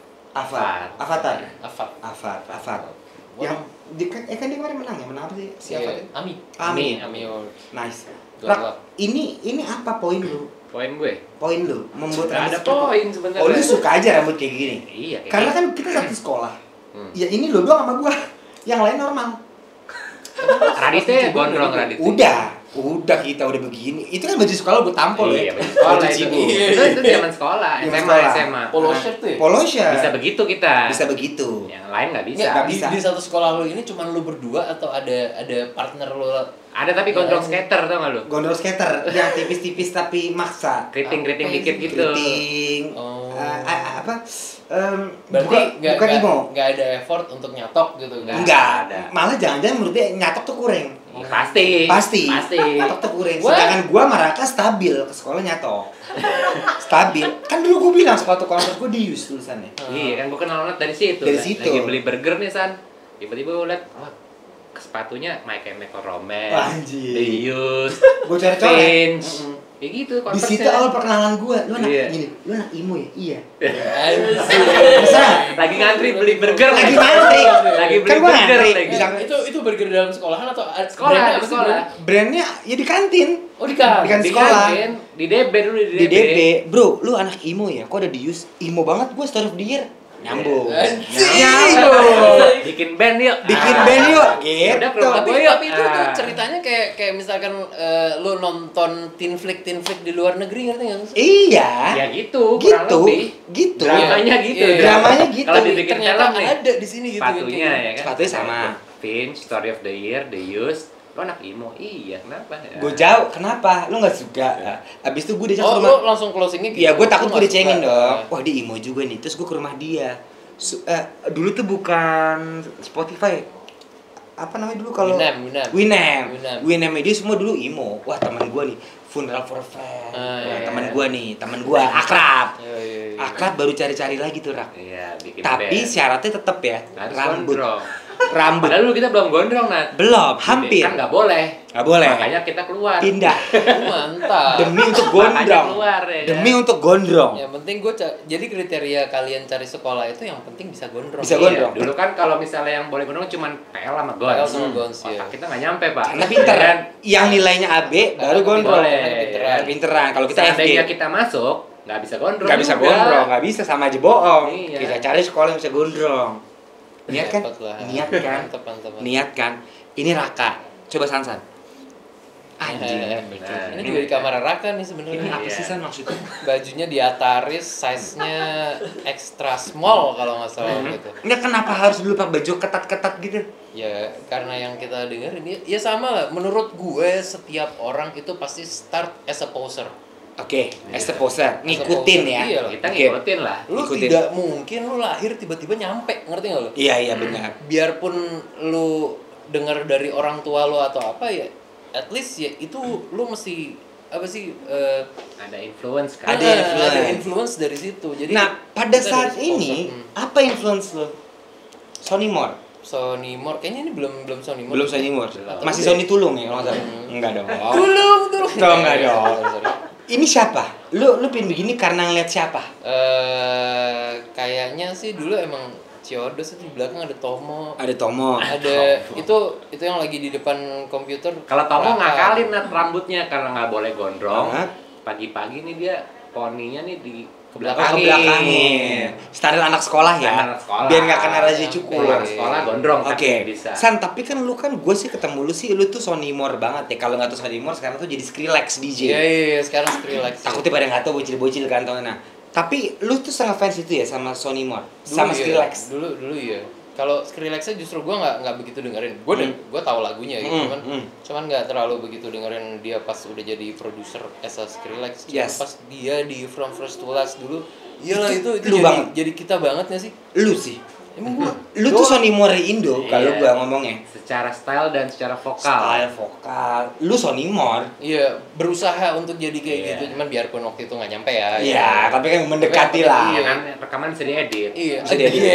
Avatar. Avatar. Yang kan dia kemarin menang ya, menang apa sih? Si Avatar. Ami. Ami. Award. Nice. Good Rak, luck. ini apa poin lu? Poin gue. Poin lu membuat Nggak ada rambut seperti- poin sebenarnya. Oh, lu suka aja rambut kayak gini. Iya. kayak Karena gitu. kan kita satu sekolah. Hmm. Ya ini lu doang sama gua. Yang lain normal. Raditnya gondrong Radit. Udah kita udah begini. Itu kan baju sekolah gua tampol Iya, ya. baju sekolah Baju itu. cibu. Itu zaman sekolah, Zaman SMA, sekolah. SMA. Polo shirt tuh ya? Polo shirt. Bisa begitu kita. Bisa begitu. Yang lain nggak bisa. Nggak Di, bisa. di satu sekolah lu ini cuma lu berdua atau ada partner lu? Ada tapi gondrong skater tau nggak lu? Gondrong skater yang tipis-tipis tapi maksa. Keriting-keriting Apa dikit sih? gitu. Keriting. Oh. Apa? Berarti bukan emo. nggak ada effort untuk nyatok gitu kan? Enggak. ada. Malah jangan-jangan menurut dia nyatok tuh kurang. Pasti. Pasti. Pasti. Nyatok tuh kurang. What? Sedangkan gua sama Raka stabil ke sekolah nyatok. Stabil. Kan dulu gua bilang sepatu konvert gua dius tulisannya. Iya kan gue kenal Onat dari situ. Dari kan. situ. Lagi beli burger nih San. Tiba-tiba gue liat, wah sepatunya My Chemical Romance, Anjir. The Used, Gua coret-coret. Finch, Kayak gitu, Di situ awal perkenalan gue, lu anak gini, lu anak imo ya? Iya. Bisa. Lagi ngantri beli burger. Lagi ngantri. Lagi beli Kan gua burger ngantri. lagi. Bisa. Itu burger dalam sekolahan atau Sekolah, di sekolah. Brandnya ya di kantin. Oh, di kantin. Di kantin Di sekolah. kantin, di DB dulu Di DB. Bro, lu anak imo ya? Kok ada di use? Imo banget gue story of the year. Nyambung. Bikin band yuk. Bikin band yuk. Gitu. Udah ke rumah Tapi gua yuk. itu tuh ceritanya kayak misalkan lu nonton teen flick di luar negeri, ngerti nggak sih? Iya. Ya gitu, kurang Gitu. lebih. Gitu. Dramanya gitu. Iya. Dramanya gitu. Kalau dibikin Ternyata film nih, ada di sini gitu. sepatunya ya kan. Sepatunya sama. Vince, Story of the Year, The Used. Lo anak emo? Iya, kenapa ya? Gue jauh, kenapa? Lu gak suka? Abis itu gue diajak ke Oh, rumah. lu langsung closingnya gitu? Iya, gue takut Lu gue nggak dicengin suka. dong. Wah, dia emo juga nih. Terus gue ke rumah dia. Dulu tuh bukan Spotify. Apa namanya dulu kalau Winamp. Dia semua dulu emo. Wah, teman gue nih. Funeral for a Friend. iya. Teman gue nih, teman gue akrab. Iya. Akrab baru cari-cari lagi tuh, Rak. Iya, bikin Tapi band. syaratnya tetep ya, Harus rambut. gondrong. Rambut. Padahal dulu kita belum gondrong, Nat. Belum, hampir. Kan nggak boleh. Nggak boleh. Makanya kita keluar. Pindah. Mantap. Demi untuk Makanya gondrong. keluar ya. kan? Demi untuk gondrong. Yang penting jadi kriteria kalian cari sekolah itu yang penting bisa gondrong. Bisa Iya, gondrong. dulu kan kalau misalnya yang boleh gondrong cuman PL sama Gons. PL sama Gons, iya. Otak kita nggak nyampe, Pak. Karena pinter kan? yang nilainya AB baru gondrong. Boleh. Pinteran. Pinteran. Kalau kita Seandainya FG kita masuk, nggak bisa gondrong. nggak bisa juga. gondrong, nggak bisa sama aja bohong. Iya. Kita cari sekolah yang bisa gondrong. Niat kan? Dapat lah. Niat kan? Mantap. Niat kan? Ini Raka. Coba Sansan. Anjing. Ini juga di kamar Raka nih sebenarnya. Ini apa Iya. sih San maksudnya? Bajunya di Ataris, size-nya extra small kalau nggak salah gitu. Ini kenapa harus dulu pakai baju ketat-ketat gitu? Ya karena yang kita dengerin ya sama lah. Menurut gue setiap orang itu pasti start as a poser. Oke, as a poser, ngikutin poser, ya. iya lah. Kita Oke. ngikutin lah. Lu Ikutin. tidak mungkin lu lahir tiba-tiba nyampe, ngerti nggak lu? Iya benar. Biarpun lu dengar dari orang tua lu atau apa ya, at least ya itu lu mesti apa sih? Ada influence kan. Ada influence dari situ. Jadi Nah, pada kita saat dari ini sponsor. apa influence lo? Sony More. Sony More, kayaknya ini belum Sony More. Belum Sony More. Belum. Masih Sony Tulung ya kalau nggak salah. Enggak dong. Tulung. Tuh, enggak dong. Sorry. Ini siapa? Lu pin begini karena ngeliat siapa? Kayaknya sih dulu emang Ciodos itu di belakang ada Tomo. Ada Tomo. Ada itu yang lagi di depan komputer. Kalau Tomo Raka. ngakalin Nat rambutnya karena nggak boleh gondrong. Hah? Pagi-pagi nih dia poninya nih di Ke kebelakangin. belakangin. Standar anak sekolah ya. Standar anak sekolah. Biar nggak kena razia cukur. Pulang sekolah gondrong Oke. tapi bisa. San, tapi kan lu kan gue sih ketemu lu sih lu tuh Sony More banget ya. Kalau nggak tuh Sony More sekarang tuh jadi Skrillex DJ. Iya, sekarang Skrillex. Takutnya pada nggak tahu bocil-bocil kan tau. Nah, tapi lu tuh sangat fans itu ya sama Sony More, Dulu sama iya. Skrillex. Dulu iya. Kalau Skrillexnya justru gue nggak begitu dengerin. Gue tahu lagunya gitu cuman nggak terlalu begitu dengerin dia pas udah jadi produser as a Skrillex. Cuman Yes. pas dia di From First to Last dulu, iyalah itu lu banget. jadi kita banget nggak sih? Lu sih. Emang gue Lu tuh Sony More Indo kalau Iya. gua ngomongnya. Secara style dan secara vokal. Style vokal. Lu Sony More. iya berusaha untuk jadi kayak Iya. gitu, cuman biarpun waktu itu nggak nyampe ya. Iya, tapi kan mendekati Tapi- lah. Iya kan rekaman bisa diedit. Iya, Bisa jadi. gitu.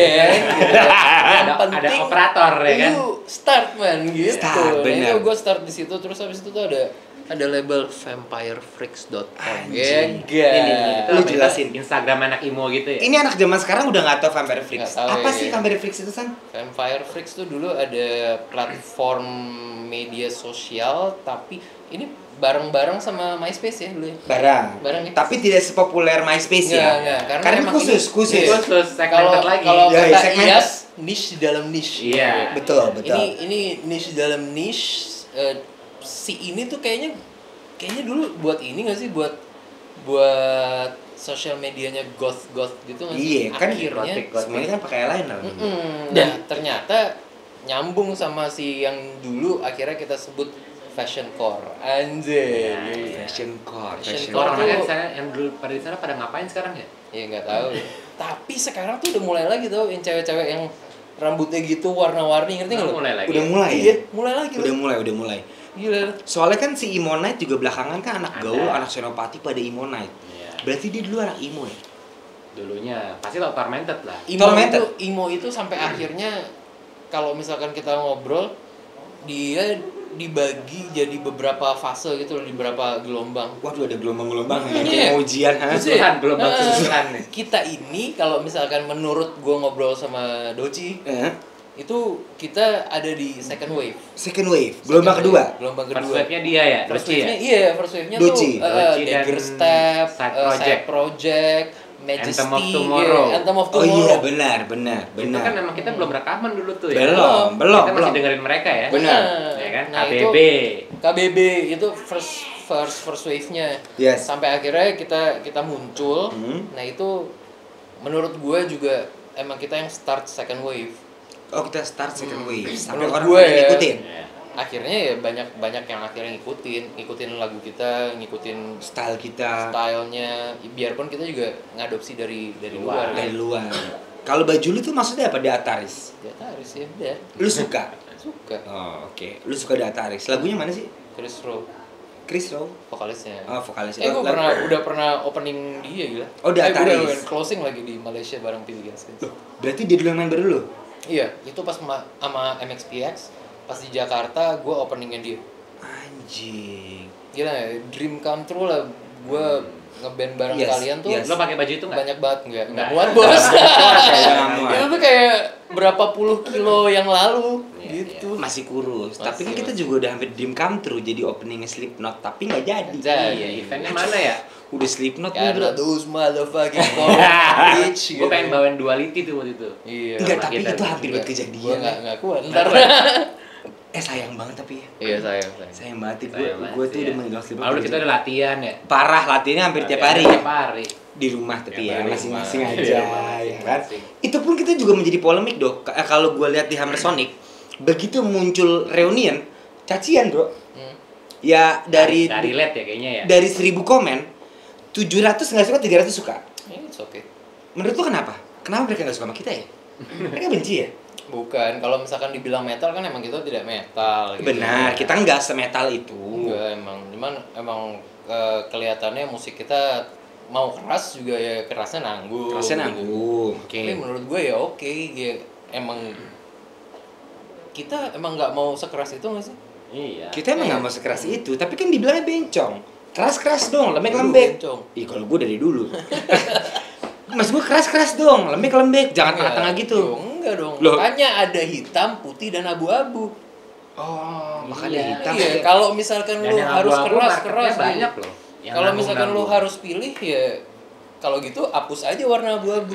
Yang Ada penting operator ya kan. lu start man gitu. Start, bener. Gue start di situ, terus habis itu tuh ada label vampirefreaks.com. Anjing. Ya, Ini, lu Apa itu? jelasin. Instagram anak imo gitu ya. Ini anak zaman sekarang udah nggak tahu Vampire Freaks. Nggak tahu, Apa iya. sih Vampire Freaks itu, San? Vampire Freaks tuh dulu ada platform media sosial, tapi ini bareng-bareng sama MySpace ya dulu ya. Barang ya. Tapi tidak sepopuler MySpace ya. Enggak, Karena emang khusus. Iya. Khusus Kalau segmented lagi. kalau Ya, kata segmented. IAS, niche dalam niche. Iya. Betul. Ini niche dalam niche. Si ini tuh kayaknya dulu buat ini nggak sih, buat sosial medianya goth gitu nggak sih? Iya, kan Akhirnya semuanya kan pakai eyeliner. nah ternyata nyambung sama si yang dulu akhirnya kita sebut fashion core. Anjay. Fashion core. Fashion Orang core. kan saya yang dulu pada di sana pada ngapain sekarang ya? Ya nggak tahu. Tapi sekarang tuh udah mulai lagi tau yang cewek-cewek yang rambutnya gitu warna-warni, ngerti nggak lo? Mulai lagi. Udah mulai. Iya, Ya? mulai lagi. Udah mulai. Gila. Soalnya kan si Imonite juga belakangan kan anak Ada. gaul, anak senopati pada Imonite. Iya. Berarti dia dulu anak emo ya? Dulunya pasti tau Tormented lah. Imo itu sampai akhirnya kalau misalkan kita ngobrol dia dibagi jadi beberapa fase gitu loh, di beberapa gelombang. Waduh, ada gelombang-gelombang Iya. ujian Susulan, gelombang susulan nih. Kita ini kalau misalkan menurut gue ngobrol sama Doci, itu kita ada di second wave. Second wave, gelombang kedua. Gelombang kedua. First wave-nya dia ya, First Doci ya. wave-nya iya, first wave-nya tuh Doci. Doci dan Dagger Step, Side Project, Majesty, Anthem of Tomorrow. Anthem of Oh Tomorrow. iya, benar. Itu kan memang kita belum rekaman dulu tuh ya. Belum. Kita masih dengerin mereka ya. Benar. Ya kan? Nah, KBB. KBB itu first wave-nya. Yes. Sampai akhirnya kita muncul. Nah, itu menurut gue juga emang kita yang start second wave. Oh, kita start second wave. Sampai Menurut orang gue ya. ngikutin. Ya. Akhirnya ya banyak yang akhirnya ngikutin lagu kita, ngikutin Style kita stylenya, biarpun kita juga ngadopsi dari luar. dari luar. Kalau baju lu tuh maksudnya apa? Di Ataris. Ya taris ya, udah. Lu suka? Suka. Oh, oke. Lu suka di Ataris. Lagunya mana sih? Chris Rowe, Chris Rowe. vokalisnya. Oh, vokalisnya. Gue udah pernah opening dia gila. Oh, di Ataris. Bukan, closing lagi di Malaysia bareng Billy Gaskins. Loh, berarti dia dulu yang main baru lu? Iya, itu pas sama MXPX, pas di Jakarta gue openingnya dia. Anjing. Gila ya, dream come true lah. Gue ngeband bareng Yes, kalian tuh. yes. Lo pakai baju itu nggak? Banyak banget enggak Nggak. muat bos. Nggak muat. Itu tuh kayak berapa puluh kilo yang lalu gitu. Masih kurus. Tapi kan Masih, kita masih. juga udah hampir dream come true jadi openingnya Slipknot, tapi nggak jadi. Jadi. Iya, eventnya mana ya? Udah Slipknot nih, Karena bro. those motherfucking bitch. Gue pengen bawain duality tuh waktu itu. Iya. Enggak, sama tapi kita itu tuh hampir buat Gue kejadian. nggak kuat. Ntar Sayang banget tapi ya. Iya sayang. Sayang banget Sayang gue banget tuh sih, udah ya. megang Slipknot. Lalu kita udah latihan ya. Parah, latihannya hampir tiap hari. Tiap hari. Di rumah tapi Tiap ya hari masing-masing rumah. aja Iya, ya kan. masing-masing. Itu pun kita juga menjadi polemik dok. Kalau gue lihat di Hammer Sonic, begitu muncul reunion, cacian bro. Ya dari relate ya kayaknya ya. dari 1000 komen, 700 nggak suka, 300 suka. It's okay. Menurut lu kenapa? Kenapa mereka nggak suka sama kita ya? Mereka benci ya? Bukan, kalau misalkan dibilang metal kan emang kita tidak metal. Gitu. Benar, kita nggak semetal itu. Enggak cuman emang kelihatannya musik kita mau keras juga ya kerasnya nanggung. Kerasnya nanggung. Gitu. Tapi menurut gue ya oke, ya emang kita emang nggak mau sekeras itu nggak sih? Iya. Kita emang nggak mau sekeras itu, tapi kan dibilangnya bencong. Keras-keras dong, lembek-lembek. Bencong. Ih, kalau gue dari dulu. Mas gue keras-keras dong, lembek-lembek, jangan tengah-tengah gitu. Yo, enggak dong. Loh. Makanya ada hitam, putih dan abu-abu. Oh, makanya Iya. hitam. Iya, kalau misalkan Dan lu yang harus abu-abu keras-keras marketnya banyak loh. Yang Kalau misalkan lu nanggung-nanggung. harus pilih ya kalau gitu hapus aja warna abu-abu.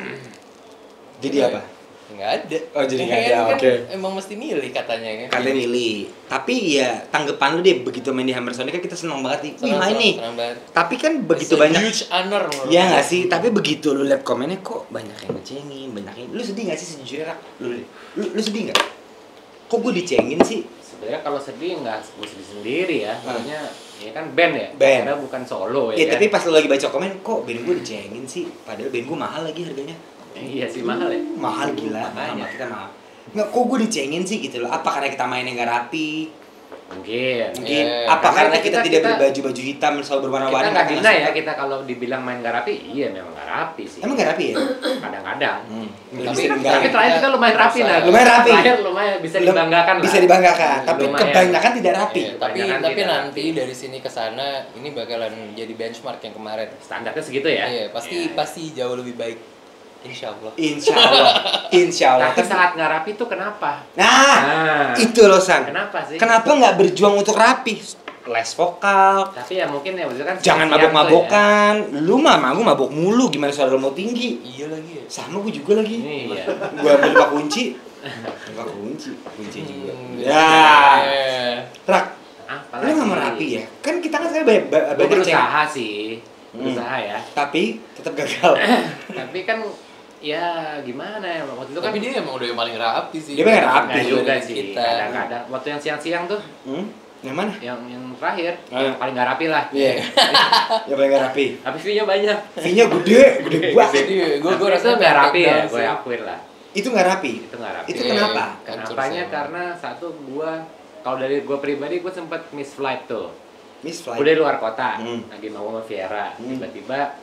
Jadi Iya. apa? Nggak ada. Oh, jadi nggak Kan- ada, kan oke. Emang mesti milih katanya kan. Kalian milih. Tapi ya tanggapan lu deh begitu main di Hammer Sonic kan kita seneng banget nih. Wih, main nih. Senang banget. Tapi kan begitu It's a banyak. huge honor menurut Ya gue. nggak sih, tapi begitu lu liat komennya kok banyak yang ngecengin, banyak yang. Lu sedih nggak sih sejujurnya Rak? Lu sedih nggak? Kok gue dicengin sih? Sebenarnya kalau sedih nggak gue sedih sendiri ya. Maksudnya ya kan band ya. Band. Karena bukan solo ya. Ya, kan? tapi pas lu lagi baca komen, kok band gue dicengin sih? Padahal band gue mahal lagi harganya. Iya sih mahal ya. Mahal gila, Makanya. sama kita mahal. Nggak, kok gue dicengin sih gitu loh? Apa karena kita mainnya nggak rapi? Mungkin. Mungkin Iya. apa Karena karena kita, kita- tidak kita- berbaju-baju hitam selalu berwarna-warni? Kita nggak karena deny ya suka? kita kalau dibilang main nggak rapi, iya memang nggak rapi sih. Emang nggak rapi ya? Kadang-kadang. Lebih Tapi- sering Tapi nggak. terakhir kita lumayan rapi nah. Lumayan rapi. Terakhir lumayan bisa dibanggakan Bisa lah. dibanggakan, tapi Lumayan. kebanyakan tidak rapi. Iya, tapi Kebanyakan tapi tidak nanti dari sini ke sana ini bakalan jadi benchmark yang kemarin. Standarnya segitu ya. Iya, pasti Iya. pasti jauh lebih baik. Insyaallah. Insya Allah, insya Allah. Tapi saat nggak rapi itu kenapa? Nah, itu loh San. Kenapa sih? Kenapa nggak berjuang untuk rapi? Les vokal, Tapi ya mungkin ya maksudnya kan jangan siang tuh mabok-mabokan. Lu mah mabok mulu, gimana suara lu mau tinggi? Iya lagi ya. Sama gue juga lagi. Ya. Iya. Gue ambil lupa kunci. Lupa kunci juga. Ya. Ya. Rak, Apa lu nggak mau rapi ya? Kan kita kan sekarang banyak Gue banyak cengeng. berusaha sih. Berusaha ya. Tapi tetap gagal. Tapi kan ya gimana ya waktu itu kan Tapi dia emang udah yang paling rapi sih. Dia paling rapi. nggak juga Dibanding sih. kita. Kadang-kadang waktu yang siang-siang tuh Yang mana? yang terakhir Ah. yang paling nggak rapi lah. Iya. Yang paling gak rapi. Tapi view-nya banyak. V-nya gede banget. Jadi gue Tapi rasa itu nggak rapi ya, breakdown gue sih. akuin lah. Itu nggak rapi. Itu nggak rapi. Itu Iya, kenapa? Kenapanya sih. karena satu gue kalau dari gue pribadi gue sempet miss flight tuh. Miss Gue Flight. dari luar kota, Hmm. lagi mau sama Viera, tiba-tiba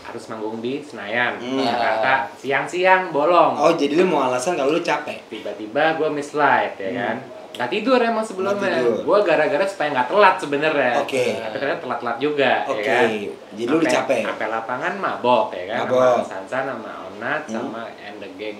harus manggung di Senayan, Hmm. Jakarta, siang-siang bolong. Oh, jadi lu mau alasan kalau lu capek. Tiba-tiba gue miss flight ya kan. Nggak tidur emang sebelumnya. Gue gara-gara supaya nggak telat sebenarnya. Oke. Tapi ternyata telat-telat juga. Oke. Ya kan? Jadi lu udah capek. Sampai lapangan mabok ya kan. Mabok. Sama Sansan, sama Onat, sama and the gang.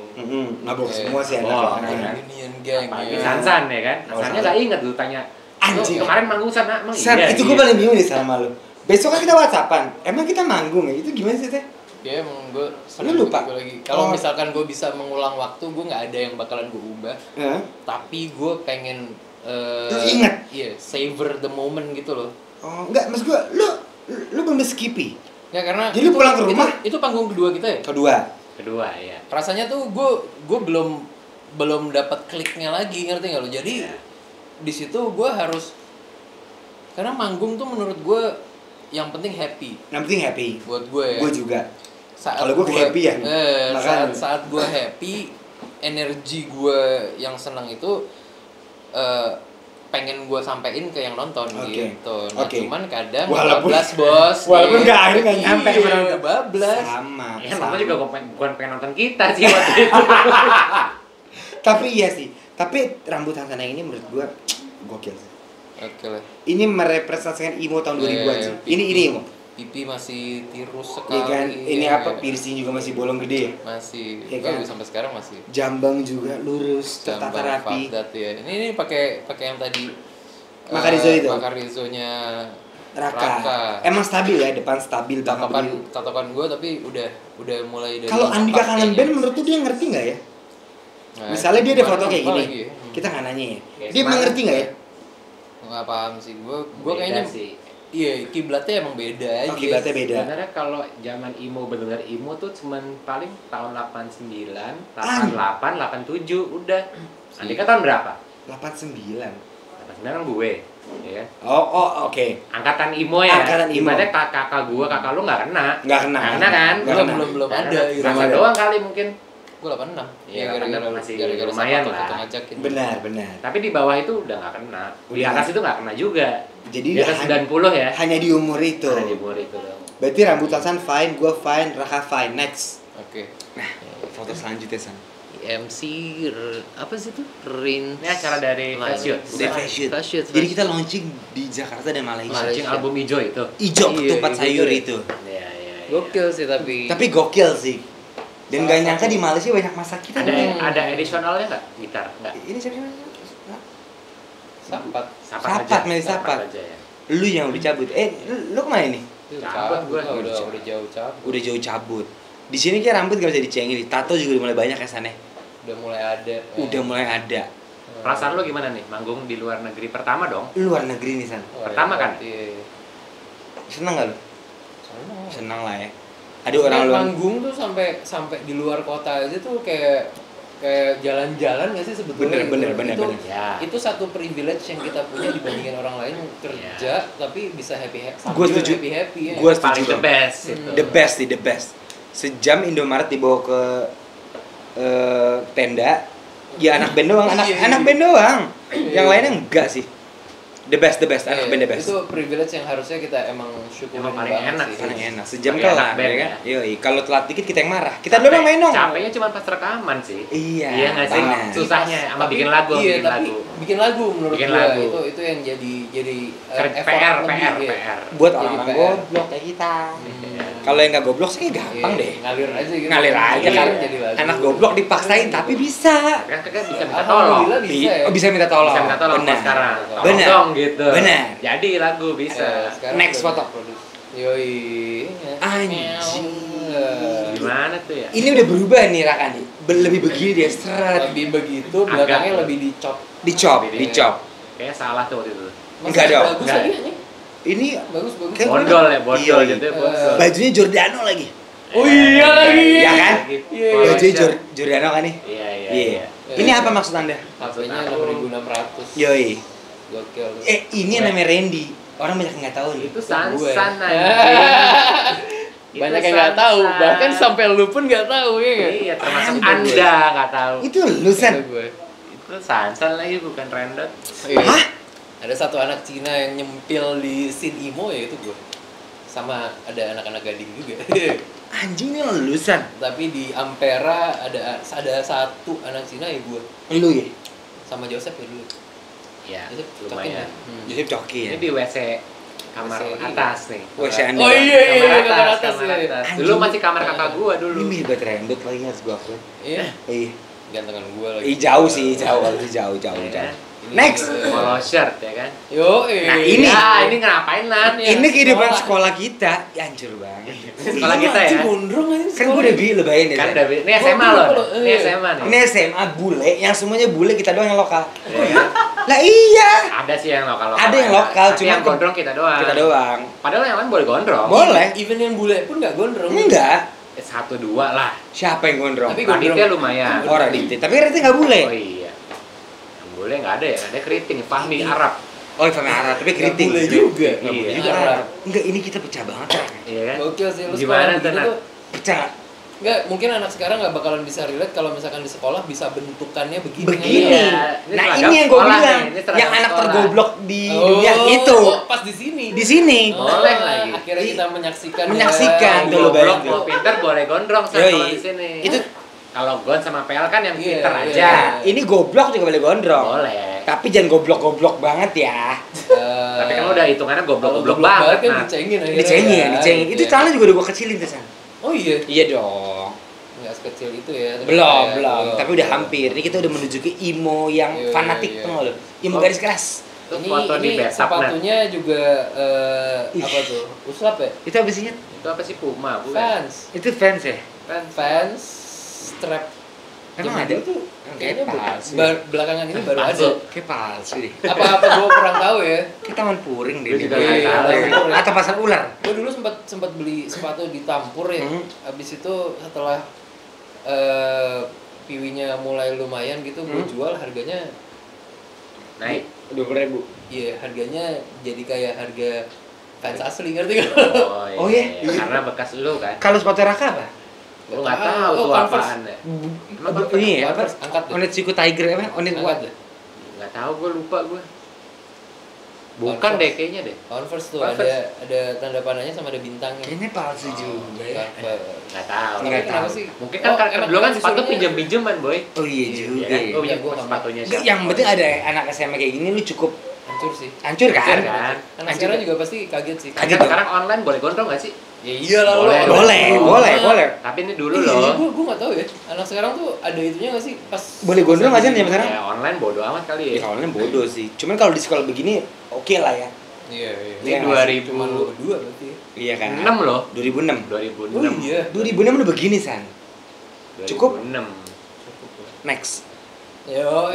Mabok semua sih Mabok, anak-anak. ya kan? Union gang. Apalagi Sansan ya kan. Sansannya nggak inget dulu tanya. Anjing. Lu kemarin manggung sana emang Sam, iya. itu gue paling bingung nih sama lu. Besok kan kita WhatsAppan. Emang kita manggung ya? Itu gimana sih teh? Ya emang gue Lu lupa? lagi. Kalau misalkan gue bisa mengulang waktu, gue nggak ada yang bakalan gue ubah. Tapi gue pengen ingat? Iya, savor the moment gitu loh. Oh, enggak, maksud gue, lu belum Skippy? Ya karena jadi lu pulang ke rumah? Itu panggung kedua kita ya? Kedua ya. Rasanya tuh gue belum dapat kliknya lagi, ngerti nggak lo? Jadi di situ gue harus, karena manggung tuh menurut gue yang penting happy. Yang penting happy. Buat gue ya. Gue juga. Kalau gue happy ya. Saat gue happy, energi gue yang senang itu pengen gue sampein ke yang nonton gitu. Nah, cuman kadang bablas bos. Walaupun akhirnya nggak nyampe bablas. Sama. Ya nonton juga bukan pengen nonton kita sih waktu itu. Tapi iya sih. Tapi rambut Sansan yang ini menurut gue gokil sih. Oke lah. Ini merepresentasikan emo tahun 2000-an sih. Ini emo. Pipi masih tirus sekali. Iya kan? Ini apa? Piercing juga masih bolong gede ya? Masih. Iya kan? Sampai sekarang masih. Jambang juga lurus, tertata rapi. Ya. Ini pakai yang tadi. Makarizo itu. Makarizonya Raka. Emang stabil ya, depan stabil banget. Tatokan gue tapi udah mulai dari. Kalau Andika kangen band menurut tuh dia ngerti nggak ya? Nah, misalnya dia ada foto kayak gini. Kita nggak nanya ya. Dia mengerti nggak ya? Nggak paham sih. Gue kayaknya sih. Iya, kiblatnya emang beda aja. Kiblatnya beda. Sebenarnya kalau zaman emo benar emo tuh cuman paling tahun 89, 88, 87 udah. Andika tahun berapa? 89. 89 kan gue, ya. Oh, oke. Angkatan emo ya. Angkatan emo. Ibaratnya kakak gue, kakak lu nggak kena. Nggak kena kan? Belum ada. Rasa doang kali mungkin. Gue 86. Iya, gara-gara lumayan lah. Ngajakin. Benar. Tapi di bawah itu udah nggak kena. Di atas itu nggak kena juga. Jadi di atas 90 ya. Hanya di umur itu. Hanya di umur itu dong. Berarti rambut Sansan fine, gue fine, Raka fine. Next. Oke. Nah, foto selanjutnya San. MC apa sih itu? Rin. Ini acara dari Fashion. Jadi kita launching di Jakarta dan Malaysia. Launching album Ijo itu. Ijo ketupat sayur itu. Iya. Gokil sih tapi. Tapi gokil sih. Dan gak nyangka di Malaysia banyak masa kita. Ada edisionalnya nggak? Gitar nggak? Ini siapa? Sapat aja ya. Lu yang udah cabut. Lu kemana nih? Cabut gue udah jauh cabut. Udah jauh cabut. Di sini kayak rambut gak bisa dicengin. Tato juga udah mulai banyak ya sana. Udah mulai ada. Perasaan lu gimana nih? Manggung di luar negeri pertama dong? Luar negeri nih San. Pertama kan? Seneng gak lu? Seneng lah ya. Ada orang luar manggung tuh sampai di luar kota aja tuh kayak jalan-jalan nggak sih sebetulnya? Bener. Ya. Itu satu privilege yang kita punya dibandingin orang lain kerja tapi bisa happy. Gue setuju. Happy ya. Gue setuju. The best. The best. Sejam Indomaret dibawa ke tenda, ya anak band doang, anak band doang. Yang lainnya enggak sih. The best, anak band the best. Itu privilege yang harusnya kita emang syukurin paling enak sih. Paling enak. Sejam kelar, ya kan? Yoi, kalau telat dikit kita yang marah. Kita doang main dong. Capeknya cuma pas rekaman sih. Iya nggak sih? Susahnya sama bikin lagu, bikin lagu menurut gua itu yang jadi PR. Buat orang goblok kayak kita. Kalau yang nggak goblok sih gampang deh. Ngalir aja gitu. Ngalir aja kan. Anak goblok dipaksain tapi bisa. Kan bisa minta tolong. Bisa minta tolong. Bisa minta tolong sekarang. Benar. Gitu. Benar. Jadi lagu bisa. Next foto. Yoi. Anjing. Gimana tuh ya? Ini udah berubah nih Raka nih. Lebih begini dia seret. Lebih begitu, belakangnya lebih Dicop. Kayaknya salah tuh waktu itu. Enggak dong. Bagus lagi. Ini bagus. Bondol gitu ya, bondol. Bajunya Giordano lagi. Oh iya lagi. Ya kan? Iya. Bajunya Giordano kan nih? Iya. Ini apa maksud Anda? HP-nya 6.600. Yoi. Gokil. Ini namanya Randy. Orang banyak nggak tahu nih. Itu Sansan Banyak yang nggak tahu, bahkan sampai lu pun nggak tahu ya kan? Iya, termasuk Anda nggak tahu. Itu lu San. Itu Sansan lagi bukan Rendot. Hah? Ada satu anak Cina yang nyempil di scene emo ya itu gue. Sama ada anak-anak gading juga. Anjing ini lulusan. Tapi di Ampera ada satu anak Cina ya gue. Lu ya? Sama Joseph ya dulu. Ya, Itu lumayan. Jadi coki ya. Ini di WC kamar WC, atas nih. WC Anda. Oh iya Kamar atas, iya. Dulu masih kamar kakak gua dulu. Ini mirip banget rembet lagi harus gua akuin. Iya. Gantengan gua lagi. Jauh sih, jauh. Next. Polo shirt ya kan. Yo, Nah, ini ini ngapain Nan? ini kehidupan sekolah kita, ya hancur banget. Sekolah kita ya. Gondrong aja. Kan gue udah lebayin ya. Kan udah ini SMA loh. Ini SMA nih. Ini SMA bule, yang semuanya bule kita doang yang lokal. Iya. Lah iya. Ada sih yang lokal. Ada yang lokal, tapi cuma yang gondrong kita doang. Kita doang. Padahal yang lain boleh gondrong. Boleh. Even yang bule pun nggak gondrong. Enggak. 1-2 lah. Siapa yang gondrong? Tapi Raditya lumayan. Oh Raditya, tapi Raditya nggak bule. Oh iya. Yang bule nggak ada ya, ada keriting, Fahmi Arab. Oh Fahmi Arab, tapi keriting. Nggak bule juga. Nggak bule Iya. juga. Arab. Enggak, ini kita pecah banget. Iya kan? Gokil sih lu Gimana sekolah begini tuh, tuh. Pecah. Enggak, mungkin anak sekarang nggak bakalan bisa relate kalau misalkan di sekolah bisa bentukannya begini. Begini. Iya. Nah seragam ini yang gue sekolah bilang, nih, ini seragam yang anak sekolah. tergoblok di dunia itu. Pas di sini. Di sini. Boleh lagi. Akhirnya kita menyaksikan. Menyaksikan. ya. Tuh, lu Goblok bayangin. mau pinter boleh gondrong Yoi. kalau di sini. Itu kalau gon sama PL kan yang Iya, pinter iya. aja. ya, ini goblok juga boleh gondrong. Boleh. Tapi jangan goblok-goblok banget ya. Tapi kan udah hitungannya goblok-goblok Kalau banget. kan Nah. dicengin akhirnya. Dicengin. Itu Iya. celana juga udah gue kecilin tuh San. Oh iya. Iya dong. Nggak sekecil itu ya. tapi Belum, kayak- belum. Tapi udah hampir. Ini kita udah menuju ke emo yang Iya, fanatik iya. tuh lo. Emo Oh. garis keras. Itu foto di bathtub, Nat. sepatunya juga apa tuh? Uslap ya? Itu apa sih? Nyet? Itu apa sih Puma, bukan? Fans. Itu fans ya? Kan Fans strap. Emang Zaman ada? dulu tuh kayaknya Kayak palsu. belakangan ini baru Palsu. ada. Kayak palsu deh. Apa gua kurang tahu ya. Kayak taman puring deh. Gua juga Iya. nggak tahu. Atau pasar ular. Gua dulu sempat beli sepatu di Tampur ya. Habis itu setelah piwinya mulai lumayan gitu, gua jual harganya naik. 20.000. iya, harganya jadi kayak harga fans asli, ngerti gak? Oh, iya? Karena bekas lu kan. Kalau sepatu Raka apa? Lu nggak tahu tuh Converse. apaan ya. Emang Converse? Ini ya, apa? Converse, angkat deh. Onet Siku Tiger apa? Onet Angkat what? deh. Nggak tahu, gue lupa gue. Bukan Converse. deh kayaknya deh. Converse tuh Converse. ada tanda panahnya sama ada bintangnya. Kayaknya palsu juga ya. Converse. Nggak tahu. Tapi Nggak kenapa tahu. sih? Mungkin kan emang dulu kan emang sepatu disuruhnya- pinjam-pinjaman boy. Oh iya Iya juga. kan? ya. Gue pinjam Iya, gua sepatunya Nggak, siapa. yang penting ada anak SMA kayak gini lu cukup hancur sih. hancur kan? Hancur kan? Anak sekarang juga pasti kaget sih. Kaget. Sekarang online boleh gondrong nggak sih? Ya iyalah lo. Boleh. Boleh. Tapi ini dulu Iya, loh. gua nggak tahu ya. Anak sekarang tuh ada itunya nggak sih pas Boleh gondrong nggak sih zaman sekarang? Ya online bodo amat kali Ya ya. soalnya bodoh sih. Cuman kalau di sekolah begini oke lah ya. Iya, iya. Ini Iya, 2000 Cuma lo berdua berarti. Iya kan? 6 loh. 2006. 2006. Oh iya. 2006 udah begini San. Cukup? 2006. Next. Yo,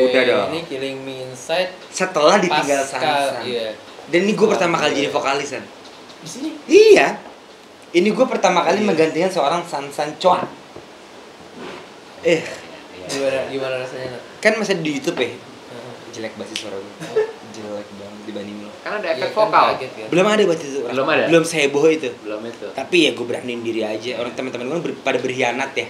udah dong. Ini Killing Me Inside Setelah ditinggal pasca, Sansan. iya. Dan ini gue pertama kali jadi vokalisan. Di sini. Iya. Ini gue pertama kali Iya. menggantikan seorang Sansan Chua. Iya. Gimana rasanya? Nat? Kan masih di YouTube ya. Heeh. Jelek banget sih suara gue. Jelek banget dibanding lo. Kan ada Iya, efek kan vokal. kaget kan? Belum ada buat itu. Belum ada? Belum seheboh itu. Belum itu. Tapi ya gue beraniin diri aja. Orang teman-teman gue pada berkhianat ya.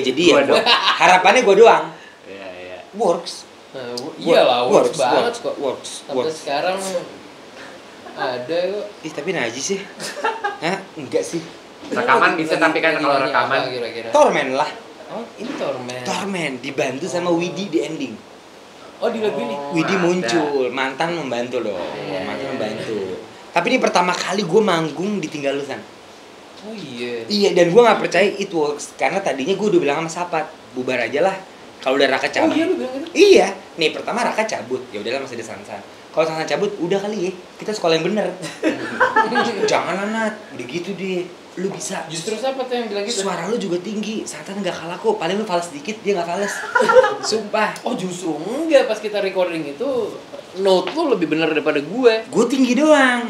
Jadi ya Gua doang. harapannya gue doang. Iya, iya. Works. Nah, iyalah works banget kok. Works. Sampai sekarang ada kok. Ih tapi najis sih. Hah? Enggak sih. Rekaman bisa, tapi kan kalau nyanyi rekaman apa kira-kira? Torment lah. Oh, ini Torment. Torment dibantu sama Widi di ending. Oh, di lagu ini. Widi ada. muncul, mantan membantu loh. Iya, Mantan iya, membantu. Tapi ini pertama kali gue manggung ditinggal lu San. Oh iya. Iya, dan gue nggak percaya it works karena tadinya gue udah bilang sama Sapat, bubar aja lah. Kalau udah Raka Oh cabut. iya lu bilang gitu. Iya, nih pertama Raka cabut, ya udahlah masih ada Sansan. Kalau Sansan cabut, udah kali ya, kita sekolah yang bener. Jangan Nat, udah gitu deh, lu bisa. Justru siapa tuh yang bilang gitu? Suara lu juga tinggi, Sansan nggak kalah kok. Paling lu fals dikit, dia nggak fals. Sumpah. Oh justru enggak, pas kita recording itu note lu lebih benar daripada gue. Gue tinggi doang.